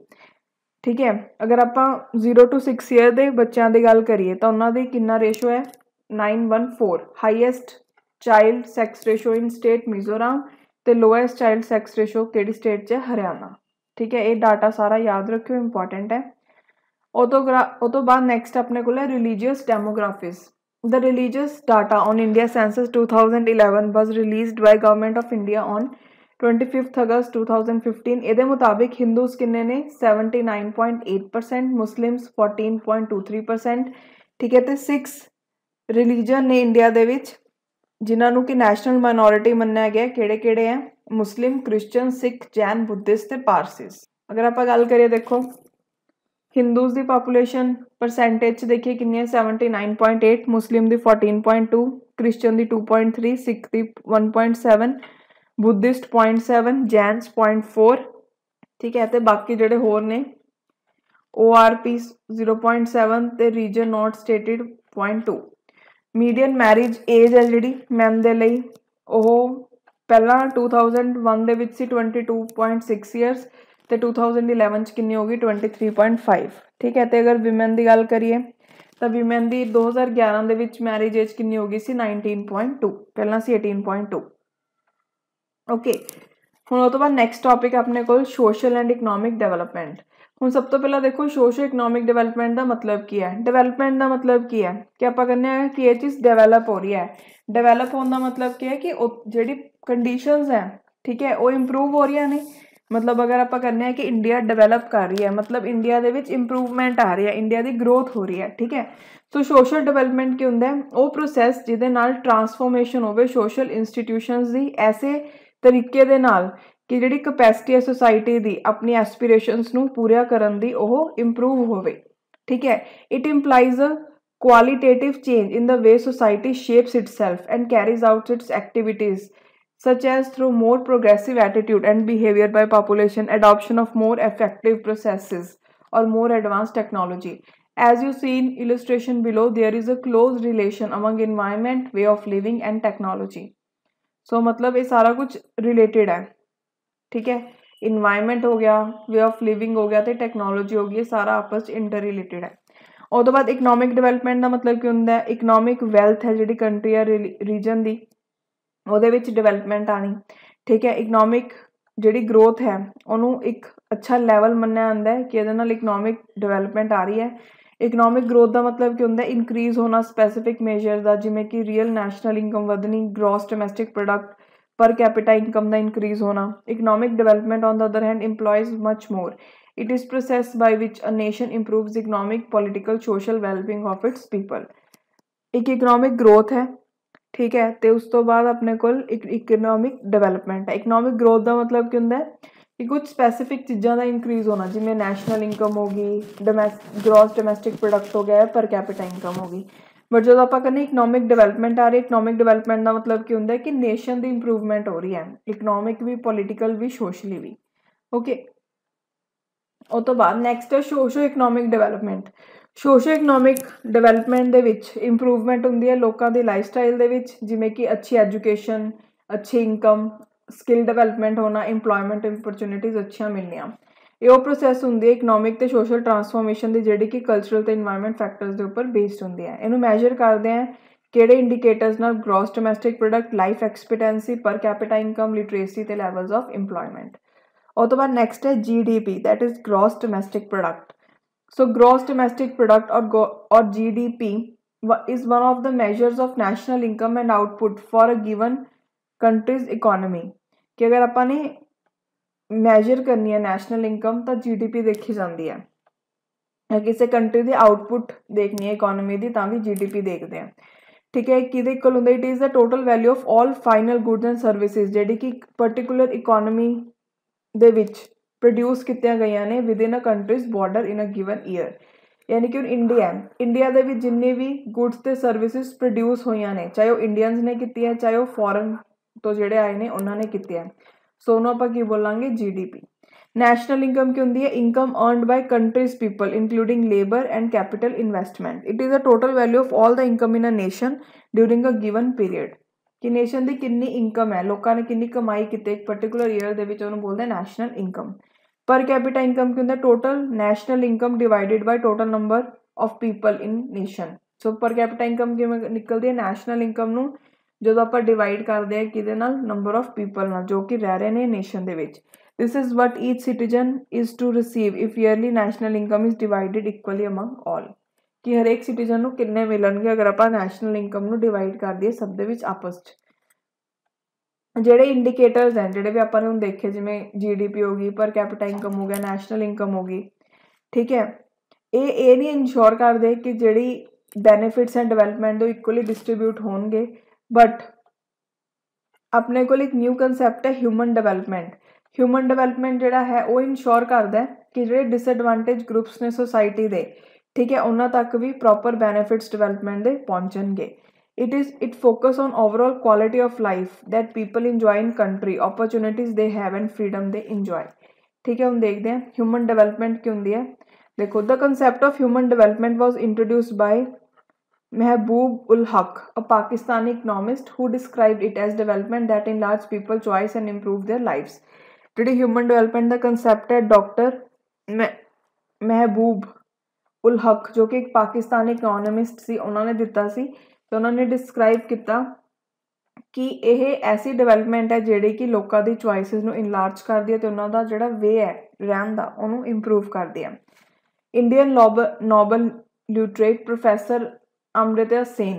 A: ਠੀਕ ਹੈ, ਅਗਰ ਆਪਾਂ 0 to 6 ਈਅਰ ਦੇ ਬੱਚਿਆਂ ਦੀ ਗੱਲ ਕਰੀਏ ਤਾਂ ਉਹਨਾਂ ਦੀ ਕਿੰਨਾ ਰੇਸ਼ੋ ਹੈ? 9:14। ਹਾਈਐਸਟ ਚਾਈਲਡ ਸੈਕਸ ਰੇਸ਼ੋ ਇਨ ਸਟੇਟ ਮਿਜ਼ੋਰਮ। ਤੇ ਲੋਐਸਟ ਚਾਈਲਡ ਸੈਕਸ ਰੇਸ਼ੋ ਕਿਹੜੀ ਸਟੇਟ 'ਚ ਹੈ? ਹਰਿਆਣਾ। ਠੀਕ ਹੈ, ਇਹ ਡਾਟਾ ਸਾਰਾ ਯਾਦ ਰੱਖਿਓ, ਇੰਪੋਰਟੈਂਟ ਹੈ। ਉਹ ਤੋਂ ਬਾਅਦ ਨੈਕਸਟ ਆਪਣੇ ਕੋਲ ਹੈ religious ਡੈਮੋਗ੍ਰਾਫੀਜ਼। The religious data on India census 2011 was released by Government of India on 25th August 2015। ਇਹਦੇ ਮੁਤਾਬਿਕ ਹਿੰਦੂਸ ਕਿੰਨੇ ਨੇ? 79.8%, ਮੁਸਲਿਮਸ 14.23%। ਠੀਕ ਹੈ, ਤੇ 6 ਰਿਲੀਜਨ ਨੇ ਇੰਡੀਆ ਦੇ ਵਿੱਚ ਜਿਨ੍ਹਾਂ ਨੂੰ ਕਿ ਨੈਸ਼ਨਲ ਮਾਈਨੋਰਿਟੀ ਮੰਨਿਆ ਗਿਆ। ਕਿਹੜੇ ਕਿਹੜੇ ਹੈ? ਮੁਸਲਿਮ, ਕ੍ਰਿਸਚਨ, ਸਿੱਖ, ਜੈਨ, ਬੁੱਧਿਸਟ ਤੇ ਪਾਰਸੀਸ। ਅਗਰ ਆਪਾਂ ਗੱਲ ਕਰੀਏ ਦੇਖੋ ਹਿੰਦੂਸ ਦੀ ਪਾਪੂਲੇਸ਼ਨ ਪਰਸੈਂਟੇਜ 'ਚ ਦੇਖੀਏ ਕਿੰਨੀ ਹੈ? 79.8, ਮੁਸਲਿਮ ਦੀ 14.2, ਕ੍ਰਿਸਚਨ ਦੀ 2.3, ਸਿੱਖ ਦੀ 1.7, ਬੁੱਧਿਸਟ 0.7, ਜੈਨਸ 0.4। ਠੀਕ ਹੈ, ਤੇ ਬਾਕੀ ਜਿਹੜੇ ਹੋਰ ਨੇ ORP 0.7 ਤੇ reason not stated 0.2। Median marriage age ਹੈ ਜਿਹੜੀ ਮੈਨ ਦੇ ਲਈ ਉਹ ਪਹਿਲਾਂ 2001 ਦੇ ਵਿੱਚ ਸੀ 22.6 ਈਅਰਸ ਤੇ 2011 'ਚ ਕਿੰਨੀ ਹੋ ਗਈ? 23.5। ਠੀਕ ਹੈ, ਤੇ ਅਗਰ ਵਿਮਨ ਦੀ ਗੱਲ ਕਰੀਏ ਤਾਂ ਵਿਮਨ ਦੀ 2011 ਦੇ ਵਿੱਚ ਮੈਰਿਜ ਏਜ ਕਿੰਨੀ ਹੋ ਗਈ ਸੀ? 19.2, ਪਹਿਲਾਂ ਸੀ 18.2। ਓਕੇ, ਹੁਣ ਉਹ ਤੋਂ ਬਾਅਦ ਨੈਕਸਟ ਟੌਪਿਕ ਆਪਣੇ ਕੋਲ ਸੋਸ਼ਲ ਐਂਡ ਇਕਨੋਮਿਕ ਡਿਵੈਲਪਮੈਂਟ। ਹੁਣ ਸਭ ਤੋਂ ਪਹਿਲਾਂ ਦੇਖੋ ਸੋਸ਼ੋ ਇਕਨੋਮਿਕ ਡਿਵੈਲਪਮੈਂਟ ਦਾ ਮਤਲਬ ਕੀ ਹੈ? ਡਿਵੈਲਪਮੈਂਟ ਦਾ ਮਤਲਬ ਕੀ ਹੈ ਕਿ ਆਪਾਂ ਕਹਿੰਦੇ ਹਾਂ ਕਿ ਇਹ ਚੀਜ਼ ਡਿਵੈਲਪ ਹੋ ਰਹੀ ਹੈ। ਡਿਵੈਲਪ ਹੋਣ ਦਾ ਮਤਲਬ ਕੀ ਹੈ ਕਿ ਉਹ ਜਿਹੜੀ ਕੰਡੀਸ਼ਨਸ ਹੈ, ਠੀਕ ਹੈ, ਉਹ ਇੰਪਰੂਵ ਹੋ ਰਹੀਆਂ ਨੇ। ਮਤਲਬ ਅਗਰ ਆਪਾਂ ਕਹਿੰਦੇ ਹਾਂ ਕਿ ਇੰਡੀਆ ਡਿਵੈਲਪ ਕਰ ਰਹੀ ਹੈ ਮਤਲਬ ਇੰਡੀਆ ਦੇ ਵਿੱਚ ਇੰਪਰੂਵਮੈਂਟ ਆ ਰਹੀ ਹੈ, ਇੰਡੀਆ ਦੀ ਗਰੋਥ ਹੋ ਰਹੀ ਹੈ। ਠੀਕ ਹੈ, ਸੋ ਸੋਸ਼ਲ ਡਿਵੈਲਪਮੈਂਟ ਕੀ ਹੁੰਦਾ ਹੈ? ਉਹ ਪ੍ਰੋਸੈਸ ਜਿਹਦੇ ਨਾਲ ਟਰਾਂਸਫੋਰਮੇਸ਼ਨ ਹੋਵੇ ਸੋਸ਼ਲ ਇੰਸਟੀਟਿਊਸ਼ਨਸ ਦੀ ਐਸੇ ਤਰੀਕੇ ਦੇ ਨਾਲ ਕਿ ਜਿਹੜੀ ਕਪੈਸਿਟੀ ਹੈ ਸੋਸਾਇਟੀ ਦੀ ਆਪਣੀ ਐਸਪੀਰੇਸ਼ਨਸ ਨੂੰ ਪੂਰਾ ਕਰਨ ਦੀ ਉਹ ਇੰਪਰੂਵ ਹੋਵੇ। ਠੀਕ ਹੈ, it implies a qualitative change in the way society shapes itself and carries out its activities, such as through more progressive attitude and behavior by population, adoption of more effective processes or more advanced technology. As you see in illustration below, there is a close relation among environment, way of living and technology. So मतलब ये सारा कुछ related है। ठीक है, environment हो गया, way of living हो गया, तो टैक्नोलॉजी हो गई, सारा आपस च इंटर रिलेटेड है। और तो बाद इकनॉमिक डिवेलपमेंट का मतलब की होंगे इकनॉमिक वैल्थ है जी कंट्री या रीजन की ਉਹਦੇ ਵਿੱਚ ਡਿਵੈਲਪਮੈਂਟ ਆਣੀ। ਠੀਕ ਹੈ, ਇਕਨੋਮਿਕ ਜਿਹੜੀ ਗਰੋਥ ਹੈ ਉਹਨੂੰ ਇੱਕ ਅੱਛਾ ਲੈਵਲ ਮੰਨਿਆ ਜਾਂਦਾ ਹੈ ਕਿ ਇਹਦੇ ਨਾਲ ਇਕਨੋਮਿਕ ਡਿਵੈਲਪਮੈਂਟ ਆ ਰਹੀ ਹੈ। ਇਕਨੋਮਿਕ ਗਰੋਥ ਦਾ ਮਤਲਬ ਕੀ ਹੁੰਦਾ? ਇਨਕਰੀਜ਼ ਹੋਣਾ ਸਪੈਸੀਫਿਕ ਮੇਜਰ ਦਾ, ਜਿਵੇਂ ਕਿ ਰੀਅਲ ਨੈਸ਼ਨਲ ਇਨਕਮ ਵਧਣੀ, gross domestic product, per capita income ਦਾ ਇਨਕਰੀਜ਼ ਹੋਣਾ। Economic development on the other hand employs much more. It is process by which a nation improves economic, political, social well-being of its people। एक economic growth है, ठीक है, तो उस तो बाद अपने को इकनॉमिक डिवेलपमेंट है। इकनॉमिक ग्रोथ का मतलब क्या होंगे कि कुछ स्पैसीफिक चीज़ों का इंक्रीज होना, जिमें नैशनल इनकम होगी, ग्रॉस डोमैस्टिक प्रोडक्ट हो गया, पर कैपिटा इनकम होगी। बट जो आप कहने इकनॉमिक डिवेलपमेंट आ रही है, इकनॉमिक डिवेलपमेंट का मतलब क्या होंगे कि नेशन की इंप्रूवमेंट हो रही है, इकनॉमिक भी, पोलिटिकल भी, सोशली भी। ओके, ਉਹ ਤੋਂ ਬਾਅਦ ਨੈਕਸਟ ਹੈ socio economic development. ਸੋਸ਼ੋ economic development ਦੇ ਵਿੱਚ ਇੰਪਰੂਵਮੈਂਟ ਹੁੰਦੀ ਹੈ ਲੋਕਾਂ ਦੀ ਲਾਈਫ ਸਟਾਈਲ ਦੇ ਵਿੱਚ, ਜਿਵੇਂ ਕਿ ਅੱਛੀ ਐਜੂਕੇਸ਼ਨ, ਅੱਛੀ ਇਨਕਮ, ਸਕਿੱਲ ਡਿਵੈਲਪਮੈਂਟ ਹੋਣਾ, ਇੰਪਲੋਇਮੈਂਟ ਓਪਰਚੁਨਿਟੀਜ਼ ਅੱਛੀਆਂ ਮਿਲਣੀਆਂ। ਇਹ ਉਹ ਪ੍ਰੋਸੈਸ ਹੁੰਦੀ ਹੈ ਇਕਨੋਮਿਕ ਤੇ ਸੋਸ਼ਲ ਟਰਾਂਸਫੋਰਮੇਸ਼ਨ ਦੀ ਜਿਹੜੀ ਕਿ ਕਲਚਰਲ ਤੇ ਇਨਵਾਇਰਨਮੈਂਟ ਫੈਕਟਰਸ ਦੇ ਉੱਪਰ ਬੇਸਡ ਹੁੰਦੀ ਹੈ। ਇਹਨੂੰ ਮੈਜਰ ਕਰਦੇ ਆ ਕਿਹੜੇ ਇੰਡੀਕੇਟਰਸ ਨਾਲ? Gross domestic product, life expectancy, ਪਰ ਕੈਪੀਟਾ ਇਨਕਮ, ਲਿਟਰੇਸੀ ਤੇ ਲੈਵਲਸ ਆਫ ਇੰਪਲੋਇਮੈਂਟ। और तो बाद नेक्स्ट है GDP, that is gross domestic product. So gross domestic product और GDP is one of the measures of national income and output for a given countries economy. कि अगर अपने measure करनी है नैशनल इनकम तो GDP देखी जाती है। या किसी कंट्री की आउटपुट देखनी है इकोनॉमी की तां भी GDP देखते हैं, ठीक है। किहदे इक्वल हुंदा, it is the total value of all final goods and services जिहड़ी कि particular economy they which produce कीतियां गईयां ने with in a countries border in a given year. यानी कि इंडिया दे विच जिन्ने भी गुड्स ते सर्विसेज प्रोड्यूस होईयां ने, चाहे वो इंडियंस ने कीती है चाहे वो फॉरन तो जिहड़े आए ने उन्हां ने कीती है, सो उहनूं आपां की बोलांगे GDP। नेशनल इनकम की होंदी है income earned bye countries people including labour and capital investment. It is the total value of all the income in a nation during a given period, कि नेशन की कितनी इनकम है, लोगों ने कितनी कमाई की एक पर्टिकुलर ईयर दे विच उहनूं बोलदे national income. Per capita income की होंदा total national income divided by total number of people in nation. So per capita income किवें निकलदी है, नैशनल इनकम नूं ਜਦੋਂ ਆਪਾਂ ਡਿਵਾਈਡ ਕਰਦੇ ਹਾਂ ਕਿਹਦੇ ਨਾਲ, ਨੰਬਰ ਆਫ ਪੀਪਲ ਨਾਲ ਜੋ ਕਿ ਰਹਿ ਰਹੇ ਨੇ ਨੇਸ਼ਨ ਦੇ ਵਿੱਚ। This is what each citizen is to receive if yearly national income is divided equally among all, ਕਿ ਹਰੇਕ ਸਿਟੀਜ਼ਨ ਨੂੰ ਕਿੰਨੇ ਮਿਲਣਗੇ ਅਗਰ ਆਪਾਂ ਨੈਸ਼ਨਲ ਇਨਕਮ ਨੂੰ ਡਿਵਾਈਡ ਕਰ ਦਈਏ ਸਭ ਦੇ ਵਿੱਚ ਆਪਸ 'ਚ। ਜਿਹੜੇ ਇੰਡੀਕੇਟਰਸ हैं ਜਿਹੜੇ ਵੀ ਆਪਾਂ ਨੇ ਹੁਣ ਦੇਖੇ, ਜਿਵੇਂ GDP ਹੋ ਗਈ, ਪਰ ਕੈਪੀਟਾ ਇਨਕਮ ਹੋ ਗਿਆ, ਨੈਸ਼ਨਲ ਇਨਕਮ ਹੋ ਗਈ, ਠੀਕ ਹੈ। ਇਹ ਨਹੀਂ ਇਨਸ਼ੋਰ ਕਰਦੇ ਕਿ ਜਿਹੜੀ ਬੈਨੀਫਿਟਸ ਐਂਡ ਡਿਵੈਲਪਮੈਂਟ ਉਹ ਇਕੁਅਲੀ ਡਿਸਟਰੀਬਿਊਟ ਹੋਣਗੇ, बट अपने को एक न्यू कंसैप्ट है ह्यूमन डेवलपमेंट। ह्यूमन डेवलपमेंट जोड़ा है वो इंश्योर करता है कि जो डिसएडवांटेज ग्रुप्स ने सोसाइटी दे, ठीक है, उन्होंने तक भी प्रॉपर बेनिफिट्स डेवलपमेंट दे पहुँचणगे। It focus on overall quality of life that people enjoy in country, opportunities they have and freedom they enjoy, ठीक है। हम देखते हैं ह्यूमन डेवलपमेंट की होंगी है। देखो the concept of human development was introduced by Mehboob ul Haq, a Pakistani economist who described it as development that enlarges people's choice and improve their lives। ਜਿਹੜੀ ਹਿਊਮਨ ਡਿਵੈਲਪਮੈਂਟ ਦਾ concept ਹੈ doctor ਮਹਿਬੂਬ ਉਲ ਹਕ ਜੋ ਕਿ ਇੱਕ Pakistani economist ਸੀ, ਉਹਨਾਂ ਨੇ ਦਿੱਤਾ ਸੀ ਤੇ ਉਹਨਾਂ ਨੇ ਡਿਸਕ੍ਰਾਈਬ ਕੀਤਾ ਕਿ ਇਹ ਐਸੀ ਡਿਵੈਲਪਮੈਂਟ ਹੈ ਜਿਹੜੀ ਕਿ ਲੋਕਾਂ ਦੀ ਚੁਆਇਸਿਸ ਨੂੰ ਇਨਲਾਰਜ ਕਰਦੀ ਹੈ ਤੇ ਉਹਨਾਂ ਦਾ ਜਿਹੜਾ ਵੇ ਹੈ ਰਹਿਣ ਦਾ ਉਹਨੂੰ ਇੰਪਰੂਵ ਕਰਦੀ ਹੈ। Indian Nobel laureate professor Amrita Sen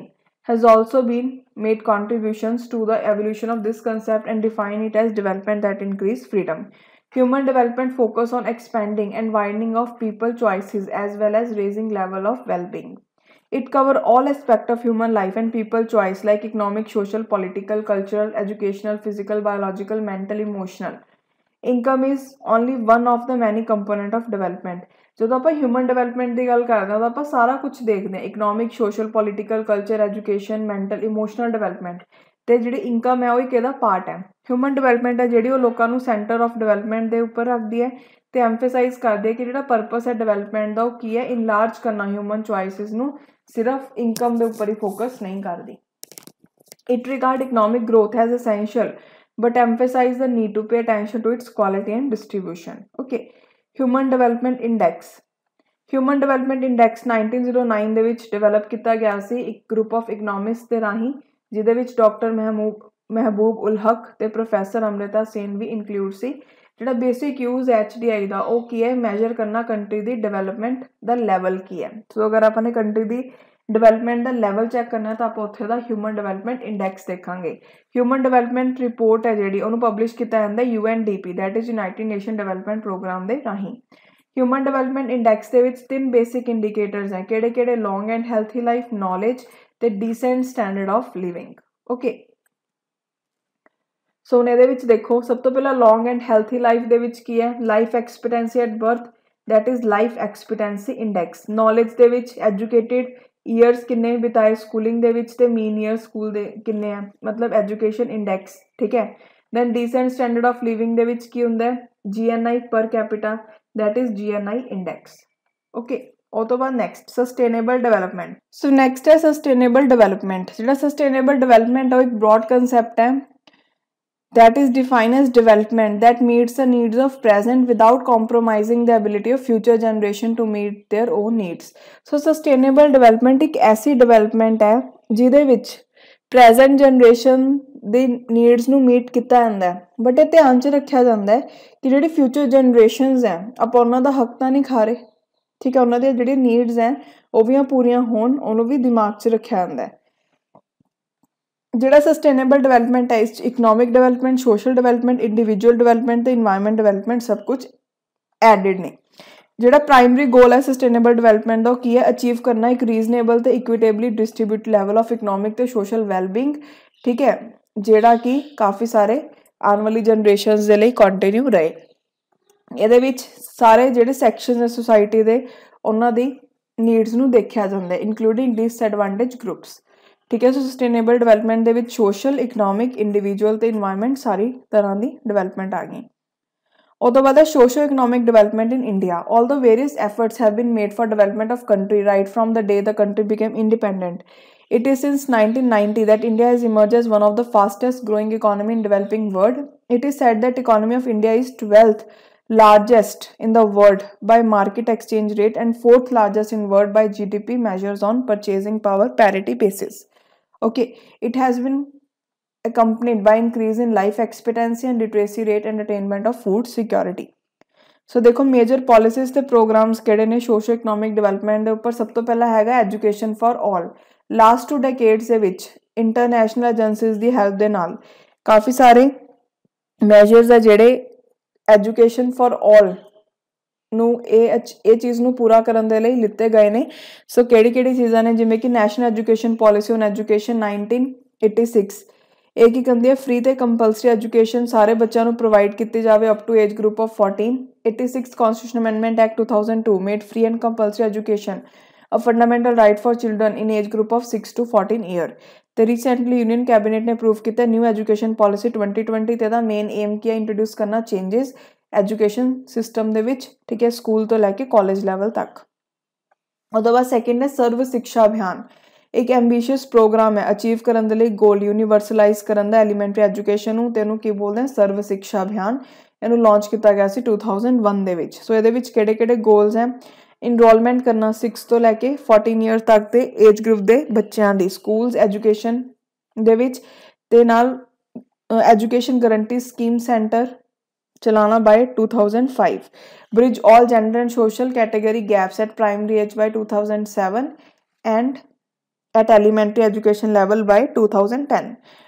A: has also been made contributions to the evolution of this concept and define it as development that increase freedom. Human development focus on expanding and widening of people choices as well as raising level of well-being. It cover all aspects of human life and people choice like economic, social, political, cultural, educational, physical, biological, mental, emotional. Income is only one of the many component of development। ਜਦੋਂ ਆਪਾਂ human development ਦੀ ਗੱਲ ਕਰਦੇ ਹਾਂ ਤਾਂ ਆਪਾਂ ਸਾਰਾ ਕੁਝ ਦੇਖਦੇ ਹਾਂ, economic, social, political, culture, education, mental, emotional development, ਤੇ ਜਿਹੜੀ ਇਨਕਮ ਹੈ ਉਹ ਇੱਕ ਇਹਦਾ ਪਾਰਟ ਹੈ। ਹਿਊਮਨ ਡਿਵੈਲਪਮੈਂਟ ਹੈ ਜਿਹੜੀ ਉਹ ਲੋਕਾਂ ਨੂੰ ਸੈਂਟਰ ਆਫ ਡਿਵੈਲਪਮੈਂਟ ਦੇ ਉੱਪਰ ਰੱਖਦੀ ਹੈ ਤੇ ਐਮਫੇਸਾਈਜ਼ ਕਰਦੀ ਹੈ ਕਿ ਜਿਹੜਾ ਪਰਪਸ ਹੈ ਡਿਵੈਲਪਮੈਂਟ ਦਾ ਉਹ ਕੀ ਹੈ, ਇਨਲਾਰਜ ਕਰਨਾ ਹਿਊਮਨ ਚੁਆਇਸਿਸ ਨੂੰ, ਸਿਰਫ ਇਨਕਮ ਦੇ ਉੱਪਰ ਹੀ ਫੋਕਸ ਨਹੀਂ ਕਰਦੀ। It regard economic growth as essential but emphasize the need to pay attention to its quality and distribution। Okay, Human Development Index। Human Development Index 1909 ਦੇ ਵਿੱਚ ਡਿਵੈਲਪ ਕੀਤਾ ਗਿਆ ਸੀ ਇੱਕ ਗਰੁੱਪ ਆਫ ਇਕਨੋਮਿਸਟ ਦੇ ਰਾਹੀਂ, ਜਿਹਦੇ ਵਿੱਚ ਡਾਕਟਰ ਮਹਿਬੂਬ ਉਲ ਹਕ ਤੇ ਪ੍ਰੋਫੈਸਰ ਅੰਮ੍ਰਿਤਾ ਸੇਨ ਵੀ ਇਨਕਲੂਡ ਸੀ। ਜਿਹੜਾ ਬੇਸਿਕ ਯੂਜ਼ HDI ਦਾ ਉਹ ਕੀ ਹੈ, ਮੈਜਰ ਕਰਨਾ ਕੰਟਰੀ ਦੀ ਡਿਵੈਲਪਮੈਂਟ ਦਾ ਲੈਵਲ ਕੀ ਹੈ। ਸੋ ਅਗਰ ਆਪਾਂ ਨੇ ਕੰਟਰੀ ਦੀ ਡਿਵੈਲਪਮੈਂਟ ਦਾ ਲੈਵਲ ਚੈੱਕ ਕਰਨਾ ਤਾਂ ਆਪਾਂ ਉੱਥੇ ਦਾ ਹਿਊਮਨ ਡਿਵੈਲਪਮੈਂਟ ਇੰਡੈਕਸ ਦੇਖਾਂਗੇ। ਹਿਊਮਨ ਡਿਵੈਲਪਮੈਂਟ ਰਿਪੋਰਟ ਹੈ ਜਿਹੜੀ ਉਹਨੂੰ ਪਬਲਿਸ਼ ਕੀਤਾ ਜਾਂਦਾ UNDP that is united nation development programme ਦੇ ਰਾਹੀਂ। ਹਿਊਮਨ ਡਿਵੈਲਪਮੈਂਟ ਇੰਡੈਕਸ ਦੇ ਵਿੱਚ 3 ਬੇਸਿਕ ਇੰਡੀਕੇਟਰਸ ਹੈ, ਕਿਹੜੇ ਕਿਹੜੇ, long and healthy life, knowledge ਤੇ decent standard of living. Okay, so ਹੁਣ ਇਹਦੇ ਵਿੱਚ ਦੇਖੋ ਸਭ ਤੋਂ ਪਹਿਲਾਂ ਲੌਂਗ ਐਂਡ ਹੈਲਥੀ ਲਾਈਫ ਦੇ ਵਿੱਚ ਕੀ ਹੈ, life expectancy at birth that is life expectancy index. Knowledge ਦੇ ਵਿੱਚ ਐਜੂਕੇਟਿਡ ਈਅਰਸ ਕਿੰਨੇ ਬਿਤਾਏ ਸਕੂਲਿੰਗ ਦੇ ਵਿੱਚ ਤੇ ਮੀਨ ਈਅਰ ਸਕੂਲ ਦੇ ਕਿੰਨੇ ਆ, ਮਤਲਬ ਐਜੂਕੇਸ਼ਨ ਇੰਡੈਕਸ, ਠੀਕ ਹੈ। Then decent standard of living ਦੇ ਵਿੱਚ ਕੀ ਹੁੰਦਾ ਹੈ, GNI per capita that is GNI index. Okay, ਉਹ ਤੋਂ ਬਾਅਦ next sustainable development. So next ਹੈ ਸਸਟੇਨੇਬਲ ਡਿਵੈਲਪਮੈਂਟ। ਜਿਹੜਾ ਸਸਟੇਨੇਬਲ ਡਿਵੈਲਪਮੈਂਟ ਉਹ ਇੱਕ ਬ੍ਰੌਡ ਕੰਸੈਪਟ ਹੈ that is defined as development that meets the needs of present without compromising the ability of future generation to meet their own needs। so sustainable development एक ऐसी development है ਜਿਹਦੇ ਵਿੱਚ present generation ਦੀ needs ਨੂੰ meat ਕੀਤਾ ਜਾਂਦਾ ਹੈ, but ਇਹ ਧਿਆਨ 'ਚ ਰੱਖਿਆ ਜਾਂਦਾ ਹੈ ਕਿ ਜਿਹੜੀ ਫਿਊਚਰ ਜਨਰੇਸ਼ਨਸ ਹੈ ਆਪਾਂ ਉਹਨਾਂ ਦਾ ਹੱਕ ਤਾਂ ਨਹੀਂ ਖਾ ਰਹੇ, ਠੀਕ ਹੈ, ਉਹਨਾਂ ਦੀਆਂ ਜਿਹੜੀਆਂ ਨੀਡਸ ਹੈ ਉਹ ਵੀ ਪੂਰੀਆਂ ਹੋਣ, ਉਹਨੂੰ ਵੀ ਦਿਮਾਗ 'ਚ ਰੱਖਿਆ ਜਾਂਦਾ ਹੈ। ਜਿਹੜਾ ਸਸਟੇਨੇਬਲ ਡਿਵੈਲਪਮੈਂਟ ਹੈ ਇਸ 'ਚ economic development, social development, individual development ਤੇ ਇਨਵਾਇਰਮੈਂਟ ਡਿਵੈਲਪਮੈਂਟ ਸਭ ਕੁਝ ਐਡਿਡ ਨੇ। ਜਿਹੜਾ ਪ੍ਰਾਇਮਰੀ ਗੋਲ ਹੈ ਸਸਟੇਨੇਬਲ ਡਿਵੈਲਪਮੈਂਟ ਦਾ ਉਹ ਕੀ ਹੈ, ਅਚੀਵ ਕਰਨਾ ਇੱਕ ਰੀਜ਼ਨੇਬਲ ਤੇ ਇਕੁਇਟੇਬਲੀ ਡਿਸਟ੍ਰੀਬਿਊਟ ਲੈਵਲ ਆਫ ਇਕਨੋਮਿਕ ਤੇ ਸੋਸ਼ਲ ਵੈਲਬੀਂਗ, ਠੀਕ ਹੈ, ਜਿਹੜਾ ਕਿ ਕਾਫੀ ਸਾਰੇ ਆਉਣ ਵਾਲੀ ਜਨਰੇਸ਼ਨਸ ਦੇ ਲਈ ਕੰਟੀਨਿਊ ਰਹੇ। ਇਹਦੇ ਵਿੱਚ ਸਾਰੇ ਜਿਹੜੇ ਸੈਕਸ਼ਨ ਨੇ ਸੁਸਾਇਟੀ ਦੇ ਉਹਨਾਂ ਦੀ ਨੀਡਸ ਨੂੰ ਦੇਖਿਆ ਜਾਂਦਾ, ਇਨਕਲੂਡਿੰਗ ਡਿਸਐਡਵਾਂਟੇਜ ਗਰੁੱਪਸ, ਠੀਕ ਹੈ। ਸੋ ਸਸਟੇਨੇਬਲ ਡਿਵੈਲਪਮੈਂਟ ਦੇ ਵਿੱਚ ਸੋਸ਼ਲ, ਇਕਨੋਮਿਕ, ਇੰਡੀਵਿਜੂਅਲ ਤੇ ਇਨਵਾਇਰਮੈਂਟ ਸਾਰੀ ਤਰ੍ਹਾਂ ਦੀ ਡਿਵੈਲਪਮੈਂਟ ਆ ਗਈ। ਉਹ ਤੋਂ ਬਾਅਦ ਹੈ socio economic development in India. Although various efforts have been made for development of country right from the day the country became independent, it is since 1990 that India has emerged as one of the fastest growing economy in developing world. It is said that economy of India is 12th largest in the world by market exchange rate and 4th largest in world by GDP measures on purchasing power parity basis. Okay, it has been accompanied by increase in life expectancy and literacy rate and attainment of food security. ਸੋ ਦੇਖੋ major policies ਤੇ programs ਕਿਹੜੇ ਨੇ ਸੋਸ਼ੋ economic development ਦੇ ਉੱਪਰ। ਸਭ ਤੋਂ ਪਹਿਲਾਂ ਹੈਗਾ ਐਜੂਕੇਸ਼ਨ ਫॉर ਆਲ। ਲਾਸਟ 2 ਡੈਕੇਡਸ ਦੇ ਵਿੱਚ ਇੰਟਰਨੈਸ਼ਨਲ ਏਜੰਸੀਜ਼ ਦੀ ਹੈਲਪ ਦੇ ਨਾਲ ਕਾਫੀ ਸਾਰੇ ਮੈਜਰਸ ਆ ਜਿਹੜੇ ਐਜੂਕੇਸ਼ਨ ਫॉर ਆਲ ਨੂੰ ਇਹ ਚੀਜ਼ ਨੂੰ ਪੂਰਾ ਕਰਨ ਦੇ ਲਈ ਲਿੱਤੇ ਗਏ ਨੇ। ਸੋ ਕਿਹੜੀ ਚੀਜ਼ਾਂ ਨੇ, ਜਿਵੇਂ ਕਿ national education policy on education 1986, ਇਹ ਕੀ ਕਹਿੰਦੀ ਹੈ, ਫ੍ਰੀ ਤੇ ਕੰਪਲਸਰੀ ਐਜੂਕੇਸ਼ਨ ਸਾਰੇ ਬੱਚਿਆਂ ਨੂੰ ਪ੍ਰੋਵਾਈਡ ਕੀਤੀ ਜਾਵੇ up to age group of 14। 86 Constitution Amendment Act 2002 made free and compulsory education a fundamental right for children in age group of 6 to 14 year। ਤੇ ਰੀਸੈਂਟਲੀ ਯੂਨੀਅਨ ਕੈਬਨਿਟ ਨੇ approve ਕੀਤਾ new education policy 2020 ਤੇ ਦਾ main aim ਕੀ ਹੈ, introduce ਕਰਨਾ changes education system ਦੇ ਵਿੱਚ, ਠੀਕ ਹੈ, ਸਕੂਲ ਤੋਂ ਲੈ ਕੇ ਕਾਲਜ ਲੈਵਲ ਤੱਕ। ਉਹਦੇ ਬਾਅਦ ਸੈਕਿੰਡ ਹੈ ਸਰਵ ਸਿੱਖਿਆ ਅਭਿਆਨ। ਇੱਕ ਐਂਬੀਸ਼ੀਅਸ ਪ੍ਰੋਗਰਾਮ ਹੈ ਅਚੀਵ ਕਰਨ ਦੇ ਲਈ ਗੋਲ ਯੂਨੀਵਰਸਲਾਈਜ਼ ਕਰਨ ਦਾ ਐਲੀਮੈਂਟਰੀ ਐਜੂਕੇਸ਼ਨ ਨੂੰ, ਤੇ ਇਹਨੂੰ ਕੀ ਬੋਲਦੇ ਆ, ਸਰਵ ਸਿੱਖਿਆ ਅਭਿਆਨ। ਇਹਨੂੰ ਲਾਂਚ ਕੀਤਾ ਗਿਆ ਸੀ 2001 ਦੇ ਵਿੱਚ। ਸੋ ਇਹਦੇ ਵਿੱਚ ਕਿਹੜੇ ਗੋਲਸ ਹੈ, ਇਨਰੋਲਮੈਂਟ ਕਰਨਾ 6 ਤੋਂ ਲੈ ਕੇ 14 ਈਅਰ ਤੱਕ ਦੇ ਏਜ ਗਰੁੱਪ ਦੇ ਬੱਚਿਆਂ ਦੀ ਸਕੂਲਸ ਐਜੂਕੇਸ਼ਨ ਦੇ ਵਿੱਚ, ਤੇ ਨਾਲ ਐਜੂਕੇਸ਼ਨ ਗਰੰਟੀ ਸਕੀਮ ਸੈਂਟਰ ਚਲਾਣਾ by 2005। Bridge all gender and social category gaps at primary age by 2007 and at elementary education level by 2010.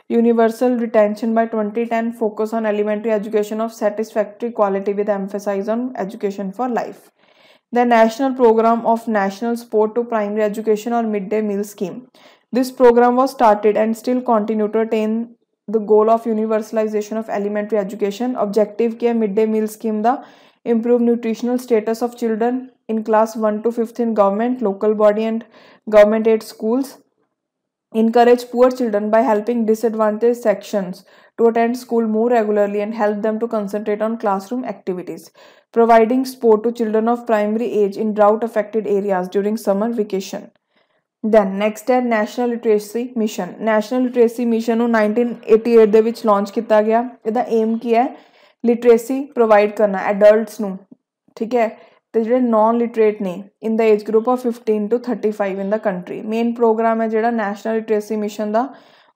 A: Universal retention by 2010, focus on elementary education of satisfactory quality with emphasis on education for life. The national program of national support to primary education or midday meal scheme. This program was started and still continue to attain the goal of universalization of elementary education. Objective क्या midday meal scheme da improve nutritional status of children in class 1 to 5th in government, local body and government aid schools. Encourage poor children by helping disadvantaged sections to attend school more regularly and help them to concentrate on classroom activities. Providing support to children of primary age in drought affected areas during summer vacation. Then next है national literacy mission. National literacy mission ਨੂੰ 1988 ਦੇ ਵਿੱਚ launch ਕੀਤਾ ਗਿਆ। ਇਹਦਾ aim ਕੀ ਹੈ, literacy provide ਕਰਨਾ ਐਡਲਟਸ ਨੂੰ, ਠੀਕ ਹੈ, ਤੇ ਜਿਹੜੇ ਨॉन ਲਿਟਰੇਟ ਨੇ in the age group of 15 to 35 in the country. Main programme ਹੈ ਜਿਹੜਾ ਨੈਸ਼ਨਲ ਲਿਟਰੇਸੀ ਮਿਸ਼ਨ ਦਾ,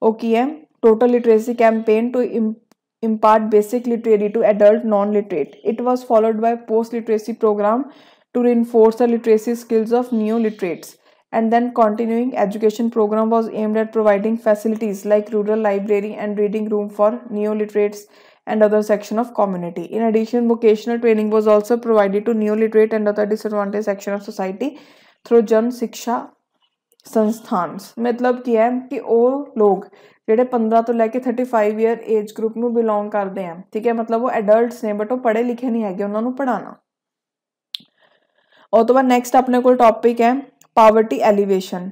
A: ਉਹ ਕੀ ਹੈ, total literacy campaign to impart basic literacy to adult non-literate. It was followed by post-literacy program to reinforce the literacy skills of neo-literates. And then continuing education program was aimed at providing facilities like rural library and reading room for neo-literates and other section of community. In addition, vocational training was also provided to neo-literate and other disadvantaged section of society through Jan Shiksha Sansthaans। मतलब ਕੀ ਹੈ ਕਿ ਉਹ ਲੋਕ ਜਿਹੜੇ 15 ਤੋਂ ਲੈ ਕੇ 35 year age group ਨੂੰ belong ਕਰਦੇ ਆ, ਠੀਕ ਹੈ, ਮਤਲਬ ਉਹ ਐਡਲਟਸ ਨੇ ਬਟ ਉਹ ਪੜ੍ਹੇ ਲਿਖੇ ਨਹੀਂ ਹੈਗੇ, ਉਹਨਾਂ ਨੂੰ ਪੜ੍ਹਾਉਣਾ। ਉਹ ਤੋਂ ਬਾਅਦ ਨੈਕਸਟ ਆਪਣੇ ਕੋਲ ਟੌਪਿਕ ਹੈ ਪਾਵਰਟੀ ਐਲੀਵੇਸ਼ਨ।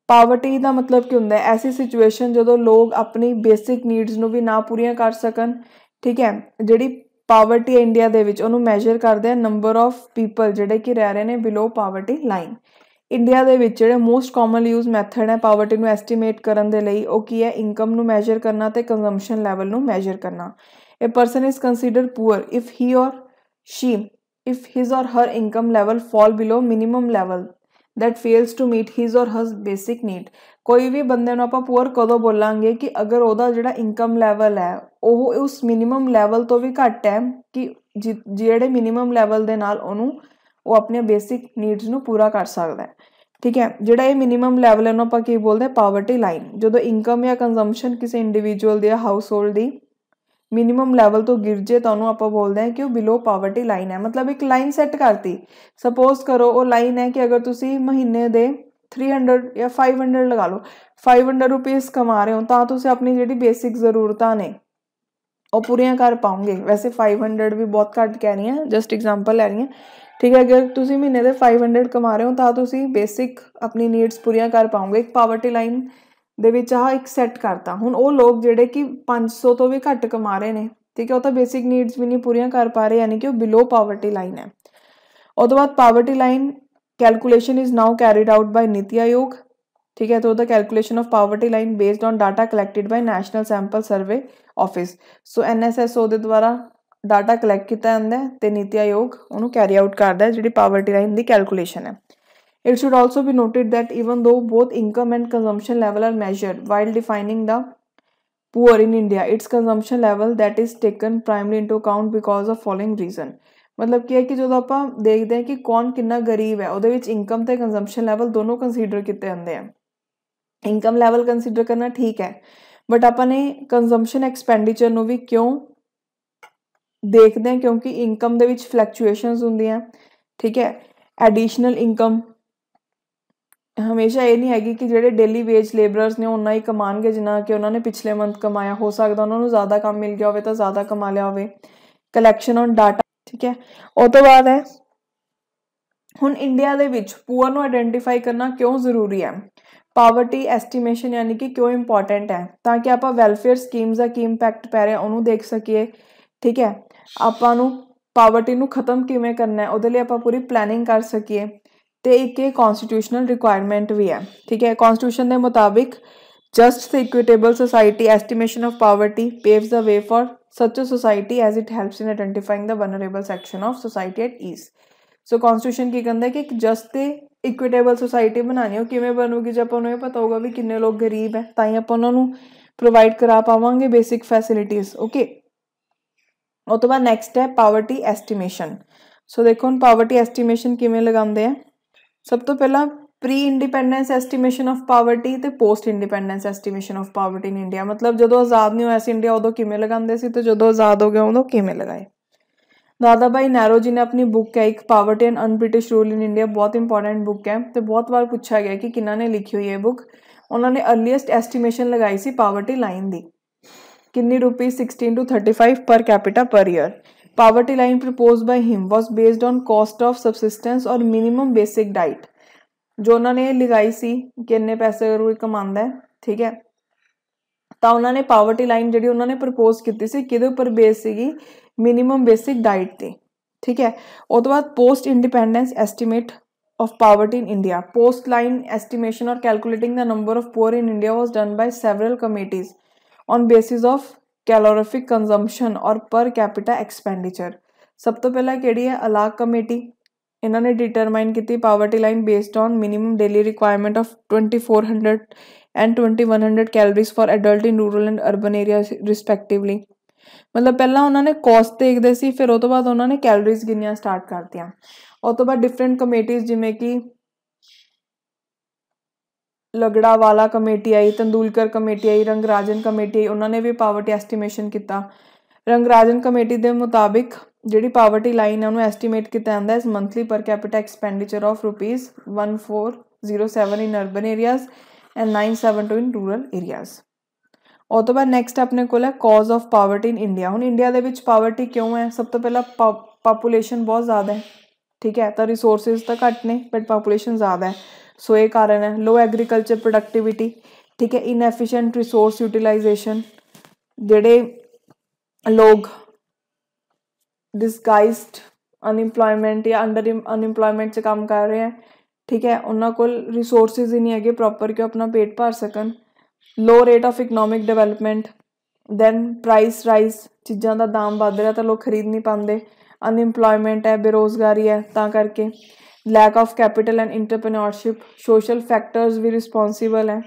A: ਪਾਵਰਟੀ ਦਾ ਮਤਲਬ ਕੀ ਹੁੰਦਾ ਹੈ, ਐਸੀ ਸਿਚੁਏਸ਼ਨ ਜਦੋਂ ਲੋਕ ਆਪਣੀ ਬੇਸਿਕ ਨੀਡਸ ਨੂੰ ਵੀ ਨਾ ਪੂਰੀਆਂ ਕਰ ਸਕਣ, ਠੀਕ ਹੈ। ਜਿਹੜੀ ਪਾਵਰਟੀ ਹੈ ਇੰਡੀਆ ਦੇ ਵਿੱਚ ਉਹਨੂੰ ਮੈਜ਼ਰ ਕਰਦੇ ਆ ਨੰਬਰ ਆਫ ਪੀਪਲ ਜਿਹੜੇ ਕਿ ਰਹਿ ਰਹੇ ਨੇ ਬਿਲੋ ਪਾਵਰਟੀ ਲਾਈਨ। ਇੰਡੀਆ ਦੇ ਵਿੱਚ ਜਿਹੜੇ ਮੋਸਟ ਕਾਮਨ ਯੂਜ਼ ਮੈਥਡ ਹੈ ਪਾਵਰਟੀ ਨੂੰ ਐਸਟੀਮੇਟ ਕਰਨ ਦੇ ਲਈ, ਉਹ ਕੀ ਹੈ, ਇਨਕਮ ਨੂੰ ਮੈਜ਼ਰ ਕਰਨਾ ਤੇ ਕੰਜ਼ੰਪਸ਼ਨ ਲੈਵਲ ਨੂੰ ਮੈਜ਼ਰ ਕਰਨਾ। A person is considered poor if he or she if his or her income level fall below minimum level that fails to meet his or her basic need। ਕੋਈ ਵੀ ਬੰਦੇ ਨੂੰ ਆਪਾਂ poor ਕਦੋਂ ਬੋਲਾਂਗੇ ਕਿ ਅਗਰ ਉਹਦਾ ਜਿਹੜਾ ਇਨਕਮ ਲੈਵਲ ਹੈ ਉਹ ਉਸ ਮਿਨੀਮਮ ਲੈਵਲ ਤੋਂ ਵੀ ਘੱਟ ਹੈ ਕਿ ਜਿਹੜੇ ਮਿਨੀਮਮ ਲੈਵਲ ਦੇ ਨਾਲ ਉਹਨੂੰ ਉਹ ਆਪਣੀਆਂ ਬੇਸਿਕ ਨੀਡਸ ਨੂੰ ਪੂਰਾ ਕਰ ਸਕਦਾ ਹੈ, ਠੀਕ ਹੈ। ਜਿਹੜਾ ਇਹ ਮਿਨੀਮਮ ਲੈਵਲ ਹੈ ਉਹਨੂੰ ਆਪਾਂ ਕੀ ਬੋਲਦੇ ਹਾਂ, ਪਾਵਰਟੀ ਲਾਈਨ। ਜਦੋਂ ਇਨਕਮ ਜਾਂ ਕੰਜ਼ੰਪਸ਼ਨ ਕਿਸੇ ਇੰਡੀਵਿਜੂਅਲ ਦੀ ਜਾਂ ਹਾਊਸ ਹੋਲਡ ਦੀ ਮਿਨੀਮਮ ਲੈਵਲ ਤੋਂ ਗਿਰ ਜੇ ਤਾਂ ਉਹਨੂੰ ਆਪਾਂ ਬੋਲਦੇ ਹਾਂ ਕਿ ਉਹ ਬਿਲੋ ਪਾਵਰਟੀ ਲਾਈਨ ਹੈ। ਮਤਲਬ ਇੱਕ ਲਾਈਨ ਸੈੱਟ ਕਰਤੀ, ਸਪੋਜ਼ ਕਰੋ ਉਹ ਲਾਈਨ ਹੈ ਕਿ ਅਗਰ ਤੁਸੀਂ ਮਹੀਨੇ ਦੇ 300 ਜਾਂ 500 ਲਗਾ ਲਓ 500 ਰੁਪੀਸ ਕਮਾ ਰਹੇ ਹੋ ਤਾਂ ਤੁਸੀਂ ਆਪਣੀ ਜਿਹੜੀ ਬੇਸਿਕ ਜ਼ਰੂਰਤਾਂ ਨੇ ਉਹ ਪੂਰੀਆਂ ਕਰ ਪਾਓਗੇ। ਵੈਸੇ 500 ਵੀ ਬਹੁਤ ਘੱਟ ਕਹਿ ਰਹੀ ਹਾਂ, ਜਸਟ ਐਗਜ਼ਾਮਪਲ ਲੈ ਰਹੀ ਹਾਂ, ਠੀਕ ਹੈ। ਅਗਰ ਤੁਸੀਂ ਮਹੀਨੇ ਦੇ 500 ਕਮਾ ਰਹੇ ਹੋ ਤਾਂ ਤੁਸੀਂ ਬੇਸਿਕ ਆਪਣੀ ਨੀਡਸ ਪੂਰੀਆਂ ਕਰ ਪਾਓਗੇ। ਇੱਕ ਪਾਵਰਟੀ ਲਾਈਨ ਦੇ ਵਿੱਚ ਆਹ ਇੱਕ ਸੈੱਟ ਕਰਤਾ। ਹੁਣ ਉਹ ਲੋਕ ਜਿਹੜੇ ਕਿ 500 ਤੋਂ ਵੀ ਘੱਟ ਕਮਾ ਰਹੇ ਨੇ, ਠੀਕ ਹੈ, ਉਹ ਤਾਂ ਬੇਸਿਕ ਨੀਡਸ ਵੀ ਨਹੀਂ ਪੂਰੀਆਂ ਕਰ ਪਾ ਰਹੇ, ਯਾਨੀ ਕਿ ਉਹ ਬਿਲੋ ਪਾਵਰਟੀ ਲਾਈਨ ਹੈ। ਉਹ ਤੋਂ ਬਾਅਦ poverty line calculation is now carried out by NITI Aayog, ठीक है। तो the calculation of poverty line based on data collected by national sample survey office, so NSSO ਦੇ ਦੁਆਰਾ डाटा कलैक्ट किया ਜਾਂਦਾ ਹੈ ਤੇ नीति आयोग ਉਹਨੂੰ कैरी आउट करता है ਜਿਹੜੀ पावर्टी लाइन ਦੀ कैलकुलेशन है। It should also be noted that even though both income and consumption level are measured while defining the poor in India, its consumption level that is taken primarily into account because of following reason। ਮਤਲਬ ਕੀ ਹੈ ਕਿ ਜਦੋਂ ਆਪਾਂ ਦੇਖਦੇ ਹਾਂ ਕਿ ਕੌਣ ਕਿੰਨਾ ਗਰੀਬ ਹੈ, ਉਹਦੇ ਵਿੱਚ ਇਨਕਮ ਤੇ ਕੰਜ਼ੰਪਸ਼ਨ ਲੈਵਲ ਦੋਨੋਂ ਕੰਸੀਡਰ ਕੀਤੇ ਜਾਂਦੇ ਆ। ਇਨਕਮ ਲੈਵਲ ਕੰਸੀਡਰ ਕਰਨਾ ਠੀਕ ਹੈ, ਬਟ ਆਪਾਂ ਨੇ ਕੰਜ਼ੰਪਸ਼ਨ ਐਕਸਪੈਂਡੀਚਰ ਨੂੰ ਵੀ ਕਿਉਂ ਦੇਖਦੇ ਹਾਂ, ਕਿਉਂਕਿ ਇਨਕਮ ਦੇ ਵਿੱਚ ਫਲੈਕਚੁਏਸ਼ਨਸ ਹੁੰਦੀਆਂ, ਠੀਕ ਹੈ। ਐਡੀਸ਼ਨਲ ਇਨਕਮ ਹਮੇਸ਼ਾ ਇਹ ਨਹੀਂ ਹੈਗੀ ਕਿ ਜਿਹੜੇ ਡੇਲੀ ਵੇਜ ਲੇਬਰਰਸ ਨੇ ਉਹਨਾਂ ਹੀ ਕਮਾਉਣਗੇ ਜਿੰਨਾ ਕਿ ਉਹਨਾਂ ਨੇ ਪਿਛਲੇ ਮੰਥ ਕਮਾਇਆ। ਹੋ ਸਕਦਾ ਉਹਨਾਂ ਨੂੰ ਜ਼ਿਆਦਾ ਕੰਮ ਮਿਲ ਗਿਆ ਹੋਵੇ ਤਾਂ ਜ਼ਿਆਦਾ ਕਮਾ ਲਿਆ ਹੋਵੇ। ਕਲੈਕਸ਼ਨ ਔਨ ਡਾਟਾ, ਠੀਕ ਹੈ। ਉਹ ਤੋਂ ਬਾਅਦ ਹੈ ਹੁਣ ਇੰਡੀਆ ਦੇ ਵਿੱਚ ਪੂਅਰ ਨੂੰ ਆਇਡੈਂਟੀਫਾਈ ਕਰਨਾ ਕਿਉਂ ਜ਼ਰੂਰੀ ਹੈ। ਪਾਵਰਟੀ ਐਸਟੀਮੇਸ਼ਨ ਯਾਨੀ ਕਿ ਕਿਉਂ ਇੰਪੋਰਟੈਂਟ ਹੈ, ਤਾਂ ਕਿ ਆਪਾਂ ਵੈਲਫੇਅਰ ਸਕੀਮਸ ਦਾ ਕੀ ਇੰਪੈਕਟ ਪੈ ਰਿਹਾ ਉਹਨੂੰ ਦੇਖ ਸਕੀਏ, ਠੀਕ ਹੈ। ਆਪਾਂ ਨੂੰ ਪਾਵਰਟੀ ਨੂੰ ਖਤਮ ਕਿਵੇਂ ਕਰਨਾ ਹੈ ਉਹਦੇ ਲਈ ਆਪਾਂ ਪੂਰੀ ਪਲੈਨਿੰਗ ਕਰ ਸਕੀਏ। ਤੇ ਇੱਕ ਇਹ ਕੌਨਸਟੀਟਿਊਸ਼ਨਲ ਰਿਕੁਆਇਰਮੈਂਟ ਵੀ ਹੈ, ਠੀਕ ਹੈ। ਕੌਨਸਟੀਟਿਊਸ਼ਨ ਦੇ ਮੁਤਾਬਿਕ just the equitable society estimation of poverty paves the way for such a society as it helps in identifying the vulnerable section of society at ease। ਸੋ ਕੌਨਸਟੀਟਿਊਸ਼ਨ ਕੀ ਕਹਿੰਦਾ ਕਿ ਇੱਕ ਜਸਟ ਤੇ ਇਕੁਇਟੇਬਲ ਸੁਸਾਇਟੀ ਬਣਾਉਣੀ, ਉਹ ਕਿਵੇਂ ਬਣੂਗੀ ਜੇ ਆਪਾਂ ਨੂੰ ਇਹ ਪਤਾ ਹੋਊਗਾ ਵੀ ਕਿੰਨੇ ਲੋਕ ਗਰੀਬ ਹੈ, ਤਾਂ ਹੀ ਆਪਾਂ ਉਹਨਾਂ ਨੂੰ ਪ੍ਰੋਵਾਈਡ ਕਰਾ ਪਾਵਾਂਗੇ ਬੇਸਿਕ ਫੈਸਿਲਿਟੀਜ਼, ਓਕੇ। ਉਹ ਤੋਂ ਬਾਅਦ ਨੈਕਸਟ ਹੈ ਪਾਵਰਟੀ ਐਸਟੀਮੇਸ਼ਨ। ਸੋ ਦੇਖੋ ਹੁਣ ਪਾਵਰਟੀ ਐਸਟੀਮੇਸ਼ਨ ਕਿਵੇਂ ਲਗਾਉਂਦੇ ਆ। ਸਭ ਤੋਂ ਪਹਿਲਾਂ pre independence estimation of poverty ਤੇ post independence estimation of poverty in India. ਮਤਲਬ ਜਦੋਂ ਆਜ਼ਾਦ ਨਹੀਂ ਹੋਇਆ ਸੀ ਇੰਡੀਆ ਉਦੋਂ ਕਿਵੇਂ ਲਗਾਉਂਦੇ ਸੀ ਤੇ ਜਦੋਂ ਆਜ਼ਾਦ ਹੋ ਗਿਆ ਉਦੋਂ ਕਿਵੇਂ ਲਗਾਏ। ਦਾਦਾ ਭਾਈ ਨਹਿਰੂ ਜੀ ਨੇ ਆਪਣੀ ਬੁੱਕ ਹੈ ਇੱਕ poverty and unBritish rule in India, ਬਹੁਤ ਇੰਪੋਰਟੈਂਟ ਬੁੱਕ ਹੈ ਤੇ ਬਹੁਤ ਵਾਰ ਪੁੱਛਿਆ ਗਿਆ ਕਿ ਕਿਹਨਾਂ ਨੇ ਲਿਖੀ ਹੋਈ ਹੈ ਬੁੱਕ। ਉਹਨਾਂ ਨੇ ਅਰਲੀਐਸਟ ਐਸਟੀਮੇਸ਼ਨ ਲਗਾਈ ਸੀ ਪਾਵਰਟੀ ਲਾਈਨ ਦੀ, ਕਿੰਨੀ rupees 16 to 35 per capita per year। Poverty line proposed by him was based on cost of subsistence और minimum basic diet। ਜੋ ਉਹਨਾਂ ਨੇ ਲਗਾਈ ਸੀ ਕਿ ਇੰਨੇ ਪੈਸੇ ਅਗਰ ਕੋਈ ਕਮਾਉਂਦਾ ਹੈ, ਠੀਕ ਹੈ, ਤਾਂ ਉਹਨਾਂ ਨੇ ਪਾਵਰਟੀ ਲਾਈਨ ਜਿਹੜੀ ਉਹਨਾਂ ਨੇ ਪ੍ਰਪੋਜ਼ ਕੀਤੀ ਸੀ ਕਿਹਦੇ ਉੱਪਰ ਬੇਸ ਸੀਗੀ, ਮਿਨੀਮਮ ਬੇਸਿਕ ਡਾਈਟ ਤੇ, ਠੀਕ ਹੈ। ਉਹ ਤੋਂ ਬਾਅਦ post independence estimate of poverty in India, post line estimation or calculating the number of poor in India was done by several committees on basis of calorific consumption or per capita expenditure। ਸਭ ਤੋਂ ਪਹਿਲਾਂ ਕਿਹੜੀ ਹੈ, ਅਲਾਗ committee. ਇਹਨਾਂ ਨੇ ਡਿਟਰਮਾਈਨ ਕੀਤੀ poverty line based on minimum daily requirement of 2400 and 2100 calories for adult in rural and urban areas respectively। ਮਤਲਬ ਪਹਿਲਾਂ ਉਹਨਾਂ ਨੇ ਕੋਸਟ ਦੇਖਦੇ ਸੀ, ਫਿਰ ਉਹ ਤੋਂ ਬਾਅਦ ਉਹਨਾਂ ਨੇ ਕੈਲਰੀਜ਼ ਗਿਣਨੀਆਂ ਸਟਾਰਟ ਕਰਤੀਆਂ। ਉਹ ਤੋਂ ਬਾਅਦ ਡਿਫਰੈਂਟ ਕਮੇਟੀਜ਼ ਜਿਵੇਂ ਕਿ ਲਗੜਾਵਾਲਾ ਕਮੇਟੀ ਆਈ, ਤੰਦੂਲਕਰ ਕਮੇਟੀ ਆਈ, ਰੰਗਰਾਜਨ ਕਮੇਟੀ ਆਈ, ਉਹਨਾਂ ਨੇ ਵੀ ਪਾਵਰਟੀ ਐਸਟੀਮੇਸ਼ਨ ਕੀਤਾ। ਰੰਗਰਾਜਨ ਕਮੇਟੀ ਦੇ ਮੁਤਾਬਿਕ ਜਿਹੜੀ ਪਾਵਰਟੀ ਲਾਈਨ ਹੈ ਉਹਨੂੰ ਐਸਟੀਮੇਟ ਕੀਤਾ ਜਾਂਦਾ ਇਸ ਮੰਥਲੀ ਪਰ capita expenditure of rupees 1407 in urban areas and 972 in rural areas. ਉਹ ਤੋਂ ਬਾਅਦ ਨੈਕਸਟ ਆਪਣੇ ਕੋਲ ਹੈ cause of poverty in India. ਹੁਣ ਇੰਡੀਆ ਦੇ ਵਿੱਚ ਪਾਵਰਟੀ ਕਿਉਂ ਹੈ, ਸਭ ਤੋਂ ਪਹਿਲਾਂ ਪਾਪੂਲੇਸ਼ਨ ਬਹੁਤ ਜ਼ਿਆਦਾ ਹੈ, ਠੀਕ ਹੈ, ਤਾਂ ਰਿਸੋਰਸਿਸ ਤਾਂ ਘੱਟ ਨੇ ਬਟ ਪਾਪੂਲੇਸ਼ਨ ਜ਼ਿਆਦਾ ਹੈ, ਸੋ ਇਹ ਕਾਰਨ ਹੈ। ਲੋ ਐਗਰੀਕਲਚਰ ਪ੍ਰੋਡਕਟੀਵਿਟੀ, ਠੀਕ ਹੈ, ਇਨਐਫੀਸ਼ੀਐਂਟ ਰਿਸੋਰਸ ਯੂਟੀਲਾਈਜੇਸ਼ਨ, ਜਿਹੜੇ ਲੋਕ ਡਿਸਗਾਈਜ਼ਡ ਅਨਇੰਪਲੋਇਮੈਂਟ ਜਾਂ ਅੰਡਰ ਅਨਇੰਪਲੋਇਮੈਂਟ 'ਚ ਕੰਮ ਕਰ ਰਹੇ ਹੈ, ਠੀਕ ਹੈ, ਉਹਨਾਂ ਕੋਲ ਰਿਸੋਰਸਿਸ ਹੀ ਨਹੀਂ ਹੈਗੇ ਪ੍ਰੋਪਰ ਕਿ ਉਹ ਆਪਣਾ ਪੇਟ ਭਰ ਸਕਣ। Low rate of economic development, then price rise, ਚੀਜ਼ਾਂ ਦਾ ਦਾਮ ਵੱਧ ਰਿਹਾ ਤਾਂ ਲੋਕ ਖਰੀਦ ਨਹੀਂ ਪਾਉਂਦੇ। ਅਨਇੰਪਲੋਇਮੈਂਟ ਹੈ, ਬੇਰੁਜ਼ਗਾਰੀ ਹੈ ਤਾਂ ਕਰਕੇ। Lack of capital and entrepreneurship, social factors ਵੀ ਰਿਸਪੋਂਸੀਬਲ ਹੈ,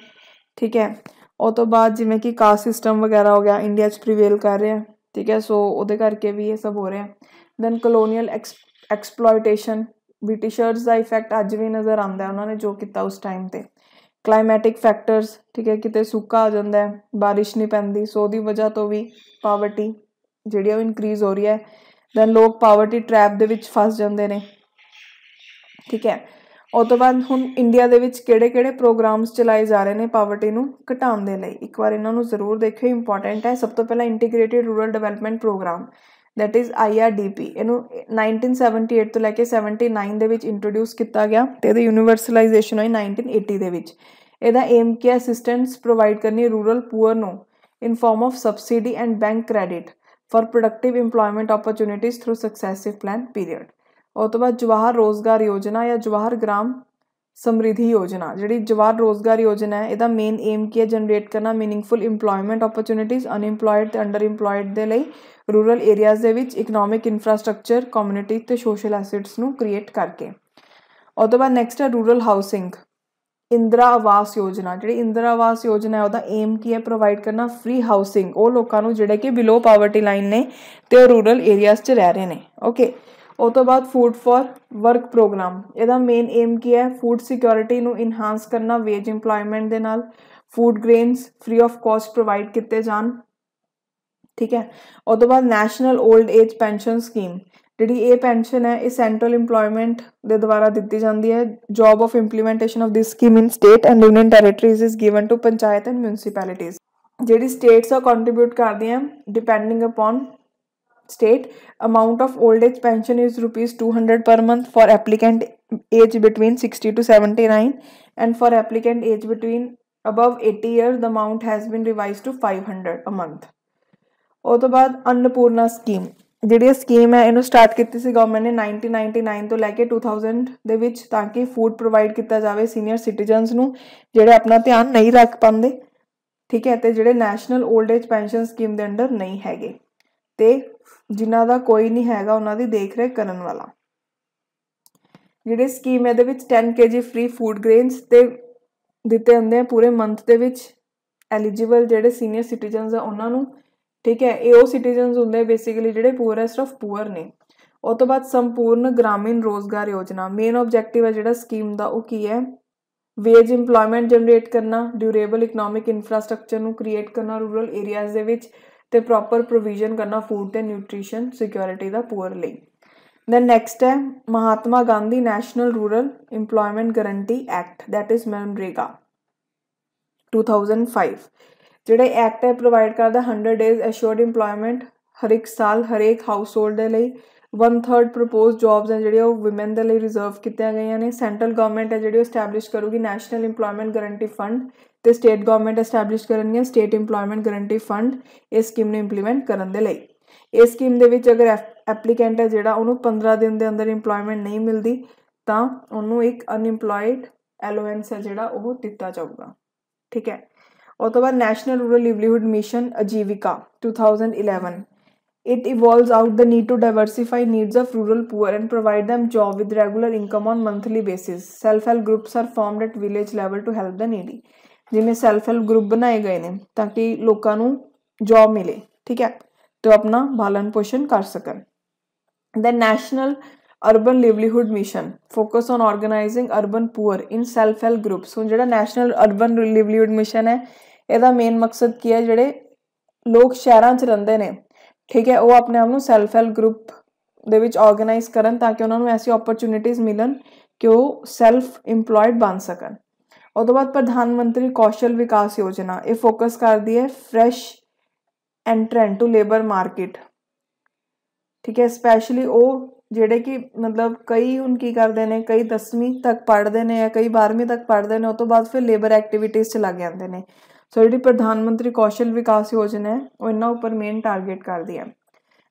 A: ਠੀਕ ਹੈ। ਉਹ ਤੋਂ ਬਾਅਦ ਜਿਵੇਂ ਕਿ ਕਾਸਟ ਸਿਸਟਮ ਵਗੈਰਾ ਹੋ ਗਿਆ ਇੰਡੀਆ 'ਚ ਪ੍ਰੀਵੇਲ ਕਰ ਰਿਹਾ, ਠੀਕ ਹੈ, ਸੋ ਉਹਦੇ ਕਰਕੇ ਵੀ ਇਹ ਸਭ ਹੋ ਰਿਹਾ। ਦੈਨ ਕਲੋਨੀਅਲ ਐਕਸਪਲੋਇਟੇਸ਼ਨ, ਬ੍ਰਿਟਿਸ਼ਰਸ ਦਾ ਇਫੈਕਟ ਅੱਜ ਵੀ ਨਜ਼ਰ ਆਉਂਦਾ ਉਹਨਾਂ ਨੇ ਜੋ ਕੀਤਾ ਉਸ ਟਾਈਮ 'ਤੇ। ਕਲਾਈਮੈਟਿਕ ਫੈਕਟਰਸ, ਠੀਕ ਹੈ, ਕਿਤੇ ਸੁੱਕਾ ਆ ਜਾਂਦਾ ਹੈ, ਬਾਰਿਸ਼ ਨਹੀਂ ਪੈਂਦੀ, ਸੋ ਉਹਦੀ ਵਜ੍ਹਾ ਤੋਂ ਵੀ ਪਾਵਰਟੀ ਜਿਹੜੀ ਉਹ ਇਨਕਰੀਜ਼ ਹੋ ਰਹੀ ਹੈ। ਦੈਨ ਲੋਕ ਪਾਵਰਟੀ ਟਰੈਪ ਦੇ ਵਿੱਚ ਫਸ ਜਾਂਦੇ ਨੇ। ਠੀਕ ਹੈ, ਉਹ ਤੋਂ ਬਾਅਦ ਹੁਣ ਇੰਡੀਆ ਦੇ ਵਿੱਚ ਕਿਹੜੇ ਪ੍ਰੋਗਰਾਮਸ ਚਲਾਏ ਜਾ ਰਹੇ ਨੇ ਪਾਵਰਟੀ ਨੂੰ ਘਟਾਉਣ ਦੇ ਲਈ, ਇੱਕ ਵਾਰ ਇਹਨਾਂ ਨੂੰ ਜ਼ਰੂਰ ਦੇਖਿਓ, ਇੰਪੋਰਟੈਂਟ ਹੈ। ਸਭ ਤੋਂ ਪਹਿਲਾਂ integrated rural development programme, that is IRDP, ਇਹਨੂੰ 1978 ਤੋਂ ਲੈ ਕੇ 79 ਦੇ ਵਿੱਚ ਇੰਟਰੋਡਿਊਸ ਕੀਤਾ ਗਿਆ ਅਤੇ ਇਹਦੀ ਯੂਨੀਵਰਸਲਾਈਜੇਸ਼ਨ ਹੋਈ 1980 ਦੇ ਵਿੱਚ। ਇਹਦਾ ਏਮ ਕੀ ਹੈ, ਅਸਿਸਟੈਂਸ ਪ੍ਰੋਵਾਈਡ ਕਰਨੀ ਰੂਰਲ ਪੂਅਰ ਨੂੰ in form of subsidy and bank credit for productive employment opportunities through successive plan period. ਉਹ ਤੋਂ ਬਾਅਦ ਜਵਾਹਰ ਰੋਜ਼ਗਾਰ ਯੋਜਨਾ ਜਾਂ ਜਵਾਹਰ ਗ੍ਰਾਮ ਸਮਰਿੱਧੀ ਯੋਜਨਾ, ਜਿਹੜੀ ਜਵਾਹਰ ਰੋਜ਼ਗਾਰ ਯੋਜਨਾ ਹੈ ਇਹਦਾ ਮੇਨ ਏਮ ਕੀ ਹੈ, ਜਨਰੇਟ ਕਰਨਾ ਮੀਨਿੰਗਫੁਲ ਇੰਪਲੋਇਮੈਂਟ ਓਪਰਚੁਨਿਟੀਜ਼ ਅਨਇੰਪਲੋਇਡ ਅਤੇ ਅੰਡਰ ਇੰਪਲੋਇਡ ਦੇ ਲਈ ਰੂਰਲ ਏਰੀਆਜ਼ ਦੇ ਵਿੱਚ ਇਕਨੋਮਿਕ ਇਨਫਰਾਸਟਰਕਚਰ, ਕਮਿਊਨਿਟੀ ਅਤੇ ਸੋਸ਼ਲ ਐਸਿਡਸ ਨੂੰ ਕ੍ਰੀਏਟ ਕਰਕੇ। ਉਹ ਤੋਂ ਬਾਅਦ ਨੈਕਸਟ ਹੈ ਰੂਰਲ ਹਾਊਸਿੰਗ, ਇੰਦਰਾ ਆਵਾਸ ਯੋਜਨਾ। ਜਿਹੜੀ ਇੰਦਰਾ ਆਵਾਸ ਯੋਜਨਾ ਹੈ ਉਹਦਾ ਏਮ ਕੀ ਹੈ, ਪ੍ਰੋਵਾਈਡ ਕਰਨਾ ਫ੍ਰੀ ਹਾਊਸਿੰਗ ਉਹ ਲੋਕਾਂ ਨੂੰ ਜਿਹੜੇ ਕਿ ਬਿਲੋ ਪਾਵਰਟੀ ਲਾਈਨ ਨੇ ਅਤੇ ਉਹ ਰੂਰਲ ਏਰੀਆਜ਼ 'ਚ ਰਹਿ ਰਹੇ ਨੇ। ਓਕੇ, ਉਹ ਤੋਂ ਬਾਅਦ ਫੂਡ ਫॉर ਵਰਕ ਪ੍ਰੋਗਰਾਮ, ਇਹਦਾ ਮੇਨ ਏਮ ਕੀ ਹੈ, ਫੂਡ ਸਿਕਿਉਰਿਟੀ ਨੂੰ ਇਨਹਾਂਸ ਕਰਨਾ ਵੇਜ ਇੰਪਲੋਇਮੈਂਟ ਦੇ ਨਾਲ, food grains free of cost provide ਕੀਤੇ ਜਾਣ। ਠੀਕ ਹੈ, ਉਹ ਤੋਂ ਬਾਅਦ national old age pension scheme, ਜਿਹੜੀ ਇਹ ਪੈਨਸ਼ਨ ਹੈ ਇਹ ਸੈਂਟਰਲ ਇੰਪਲੋਇਮੈਂਟ ਦੇ ਦੁਆਰਾ ਦਿੱਤੀ ਜਾਂਦੀ ਹੈ। Job of implementation of this scheme in state and union territories is given to panchayat and municipalities. ਜਿਹੜੀ ਸਟੇਟਸ ਆ ਕੰਟਰੀਬਿਊਟ ਕਰਦੀਆਂ depending upon state. Amount of old age pension is ₹200 per month for applicant age between 60 to 79, and for applicant age between above 80 years the amount has been revised to 500 a month. ਉਹ ਤੋਂ ਬਾਅਦ Annapurna scheme, ਜਿਹੜੀ scheme ਹੈ ਇਹਨੂੰ start ਕੀਤੀ ਸੀ government ਨੇ 1999 ਤੋਂ ਲੈ ਕੇ 2000 ਦੇ ਵਿੱਚ, ਤਾਂ ਕਿ ਫੂਡ ਪ੍ਰੋਵਾਈਡ ਕੀਤਾ ਜਾਵੇ ਸੀਨੀਅਰ ਸਿਟੀਜ਼ਨਸ ਨੂੰ ਜਿਹੜੇ ਆਪਣਾ ਧਿਆਨ ਨਹੀਂ ਰੱਖ ਪਾਉਂਦੇ। ਠੀਕ ਹੈ, ਅਤੇ ਜਿਹੜੇ national old age pension scheme ਦੇ ਅੰਡਰ ਨਹੀਂ ਹੈਗੇ ਅਤੇ ਜਿਨ੍ਹਾਂ ਦਾ ਕੋਈ ਨਹੀਂ ਹੈਗਾ ਉਹਨਾਂ ਦੀ ਦੇਖ ਰੇਖ ਕਰਨ ਵਾਲਾ। ਜਿਹੜੀ ਸਕੀਮ ਇਹਦੇ ਵਿੱਚ 10 kg ਫ੍ਰੀ ਫੂਡ ਗ੍ਰੇਨਸ ਤੇ ਦਿੱਤੇ ਹੁੰਦੇ ਆ ਪੂਰੇ ਮੰਥ ਦੇ ਵਿੱਚ ਐਲੀਜੀਬਲ ਜਿਹੜੇ ਸੀਨੀਅਰ ਸਿਟੀਜ਼ਨਸ ਆ ਉਹਨਾਂ ਨੂੰ। ਠੀਕ ਹੈ, ਇਹ ਉਹ ਸਿਟੀਜ਼ਨਸ ਹੁੰਦੇ ਬੇਸਿਕਲੀ ਜਿਹੜੇ ਪੂਅਰੈਸਟ ਆਫ ਪੂਅਰ ਨੇ। ਉਹ ਤੋਂ ਬਾਅਦ ਸੰਪੂਰਨ ਗ੍ਰਾਮੀਣ ਰੋਜ਼ਗਾਰ ਯੋਜਨਾ, ਮੇਨ ਆਬਜੈਕਟਿਵ ਹੈ ਜਿਹੜਾ ਸਕੀਮ ਦਾ ਉਹ ਕੀ ਹੈ, ਵੇਜ ਇੰਪਲੋਇਮੈਂਟ ਜਨਰੇਟ ਕਰਨਾ, ਡਿਊਰੇਬਲ ਇਕਨੋਮਿਕ ਇਨਫਰਾਸਟਰਕਚਰ ਨੂੰ ਕ੍ਰੀਏਟ ਕਰਨਾ ਰੂਰਲ ਏਰੀਆਜ਼ ਦੇ ਵਿੱਚ, ਅਤੇ ਪ੍ਰੋਪਰ ਪ੍ਰੋਵੀਜ਼ਨ ਕਰਨਾ ਫੂਡ ਅਤੇ ਨਿਊਟ੍ਰੀਸ਼ਨ ਸਿਕਿਉਰਿਟੀ ਦਾ ਪੂਅਰ ਲਈ। ਦੈਨ ਨੈਕਸਟ ਹੈ Mahatma Gandhi national rural employment guarantee act, that is MNREGA 2005। ਜਿਹੜੇ ਐਕਟ ਹੈ ਪ੍ਰੋਵਾਈਡ ਕਰਦਾ 100 days ਐਸ਼ੋਰਡ ਇੰਪਲੋਇਮੈਂਟ ਹਰ ਇੱਕ ਸਾਲ ਹਰੇਕ ਹਾਊਸ ਹੋਲਡ ਦੇ ਲਈ। 1/3 ਪ੍ਰਪੋਜ਼ ਜੋਬਸ ਹੈ ਜਿਹੜੀਆਂ ਉਹ ਵੂਮੈਨ ਦੇ ਲਈ ਰਿਜ਼ਰਵ ਕੀਤੀਆਂ ਗਈਆਂ ਨੇ। ਸੈਂਟਰਲ ਗਵਰਨਮੈਂਟ ਹੈ ਜਿਹੜੀ ਉਹ ਐਸਟੈਬਲਿਸ਼ ਕਰੂਗੀ ਨੈਸ਼ਨਲ ਇੰਪਲੋਇਮੈਂਟ ਗਰੰਟੀ ਫੰਡ, ਅਤੇ ਸਟੇਟ ਗਵਰਨਮੈਂਟ ਐਸਟੈਬਲਿਸ਼ ਕਰਨਗੀਆਂ ਸਟੇਟ ਇੰਪਲੋਇਮੈਂਟ ਗਰੰਟੀ ਫੰਡ ਇਸ ਸਕੀਮ ਨੂੰ ਇੰਪਲੀਮੈਂਟ ਕਰਨ ਦੇ ਲਈ। ਇਸ ਸਕੀਮ ਦੇ ਵਿੱਚ ਅਗਰ ਐਪਲੀਕੈਂਟ ਹੈ ਜਿਹੜਾ ਉਹਨੂੰ 15 ਦਿਨ ਦੇ ਅੰਦਰ ਇੰਪਲੋਇਮੈਂਟ ਨਹੀਂ ਮਿਲਦੀ ਤਾਂ ਉਹਨੂੰ ਇੱਕ ਅਨਇੰਪਲੋਇਡ ਐਲੋਵੈਂਸ ਹੈ ਜਿਹੜਾ ਉਹ ਦਿੱਤਾ ਜਾਊਗਾ। ਠੀਕ ਹੈ, ਉਹ ਤੋਂ ਬਾਅਦ national rural livelihood mission Aajeevika 2011। It evolves out the need to diversify needs of rural poor and provide them job with regular income on monthly basis. Self-help groups are formed at village level to help the needy. ਜਿਵੇਂ self help group ਬਣਾਏ ਗਏ ਨੇ ਤਾਂ ਕਿ ਲੋਕਾਂ ਨੂੰ job ਮਿਲੇ। ਠੀਕ ਹੈ, ਤੇ ਉਹ ਆਪਣਾ ਪਾਲਣ ਪੋਸ਼ਣ ਕਰ ਸਕਣ। Then national urban livelihood mission focus on organising urban poor in self help groups. ਹੁਣ ਜਿਹੜਾ ਨੈਸ਼ਨਲ ਅਰਬਨ ਲਿਵਲੀਹੁੱਡ ਮਿਸ਼ਨ ਹੈ ਇਹਦਾ ਮੇਨ ਮਕਸਦ ਕੀ ਹੈ, ਜਿਹੜੇ ਲੋਕ ਸ਼ਹਿਰਾਂ 'ਚ ਰਹਿੰਦੇ ਨੇ, ਠੀਕ ਹੈ, ਉਹ ਆਪਣੇ ਆਪ ਨੂੰ ਸੈਲਫ ਹੈਲਪ ਗਰੁੱਪ ਦੇ ਵਿੱਚ ਆਰਗੇਨਾਈਜ਼ ਕਰਨ ਤਾਂ ਕਿ ਉਹਨਾਂ ਨੂੰ ਐਸੀ ਓਪਰਚੁਨਿਟੀਜ਼ ਮਿਲਣ ਕਿ ਉਹ ਸੈਲਫ ਇੰਪਲੋਇਡ ਬਣ ਸਕਣ। ਉਹ ਤੋਂ ਬਾਅਦ ਪ੍ਰਧਾਨ ਮੰਤਰੀ ਕੌਸ਼ਲ ਵਿਕਾਸ ਯੋਜਨਾ, ਇਹ ਫੋਕਸ ਕਰਦੀ ਹੈ fresh entrant to labour market. ਠੀਕ ਹੈ, ਸਪੈਸ਼ਲੀ ਉਹ ਜਿਹੜੇ ਕਿ ਮਤਲਬ ਕਈ ਹੁਣ ਕੀ ਕਰਦੇ ਨੇ, ਕਈ 10ਵੀਂ ਤੱਕ ਪੜ੍ਹਦੇ ਨੇ ਜਾਂ ਕਈ 12ਵੀਂ ਤੱਕ ਪੜ੍ਹਦੇ ਨੇ, ਉਹ ਤੋਂ ਬਾਅਦ ਫਿਰ ਲੇਬਰ ਐਕਟੀਵਿਟੀਜ਼ 'ਚ ਲੱਗ ਜਾਂਦੇ ਨੇ। ਸੋ ਜਿਹੜੀ ਪ੍ਰਧਾਨ ਮੰਤਰੀ ਕੌਸ਼ਲ ਵਿਕਾਸ ਯੋਜਨਾ ਹੈ ਉਹ ਇਹਨਾਂ ਉੱਪਰ ਮੇਨ ਟਾਰਗੇਟ ਕਰਦੀ ਹੈ।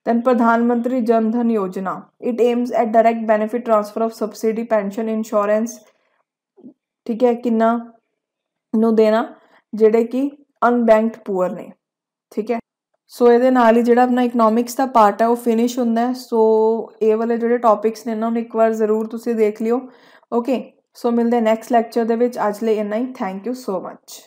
A: ਦੈਨ ਪ੍ਰਧਾਨ ਮੰਤਰੀ ਜਨ ਧਨ ਯੋਜਨਾ, it AIIMS at direct benefit transfer of subsidy pension insurance. ਠੀਕ ਹੈ, ਕਿੰਨਾ ਨੂੰ ਦੇਣਾ ਜਿਹੜੇ ਕਿ ਅਨਬੈਂਕਡ ਪੂਅਰ ਨੇ। ਠੀਕ ਹੈ, ਸੋ ਇਹਦੇ ਨਾਲ ਹੀ ਜਿਹੜਾ ਆਪਣਾ ਇਕਨੋਮਿਕਸ ਦਾ ਪਾਰਟ ਹੈ ਉਹ ਫਿਨਿਸ਼ ਹੁੰਦਾ ਹੈ। ਸੋ ਇਹ ਵਾਲੇ ਜਿਹੜੇ ਟੌਪਿਕਸ ਨੇ ਇਹਨਾਂ ਨੂੰ ਇੱਕ ਵਾਰ ਜ਼ਰੂਰ ਤੁਸੀਂ ਦੇਖ ਲਿਓ। ਓਕੇ, ਸੋ ਮਿਲਦੇ ਨੈਕਸਟ ਲੈਕਚਰ ਦੇ ਵਿੱਚ। ਅੱਜ ਲਈ ਇੰਨਾ ਹੀ। Thank you so much.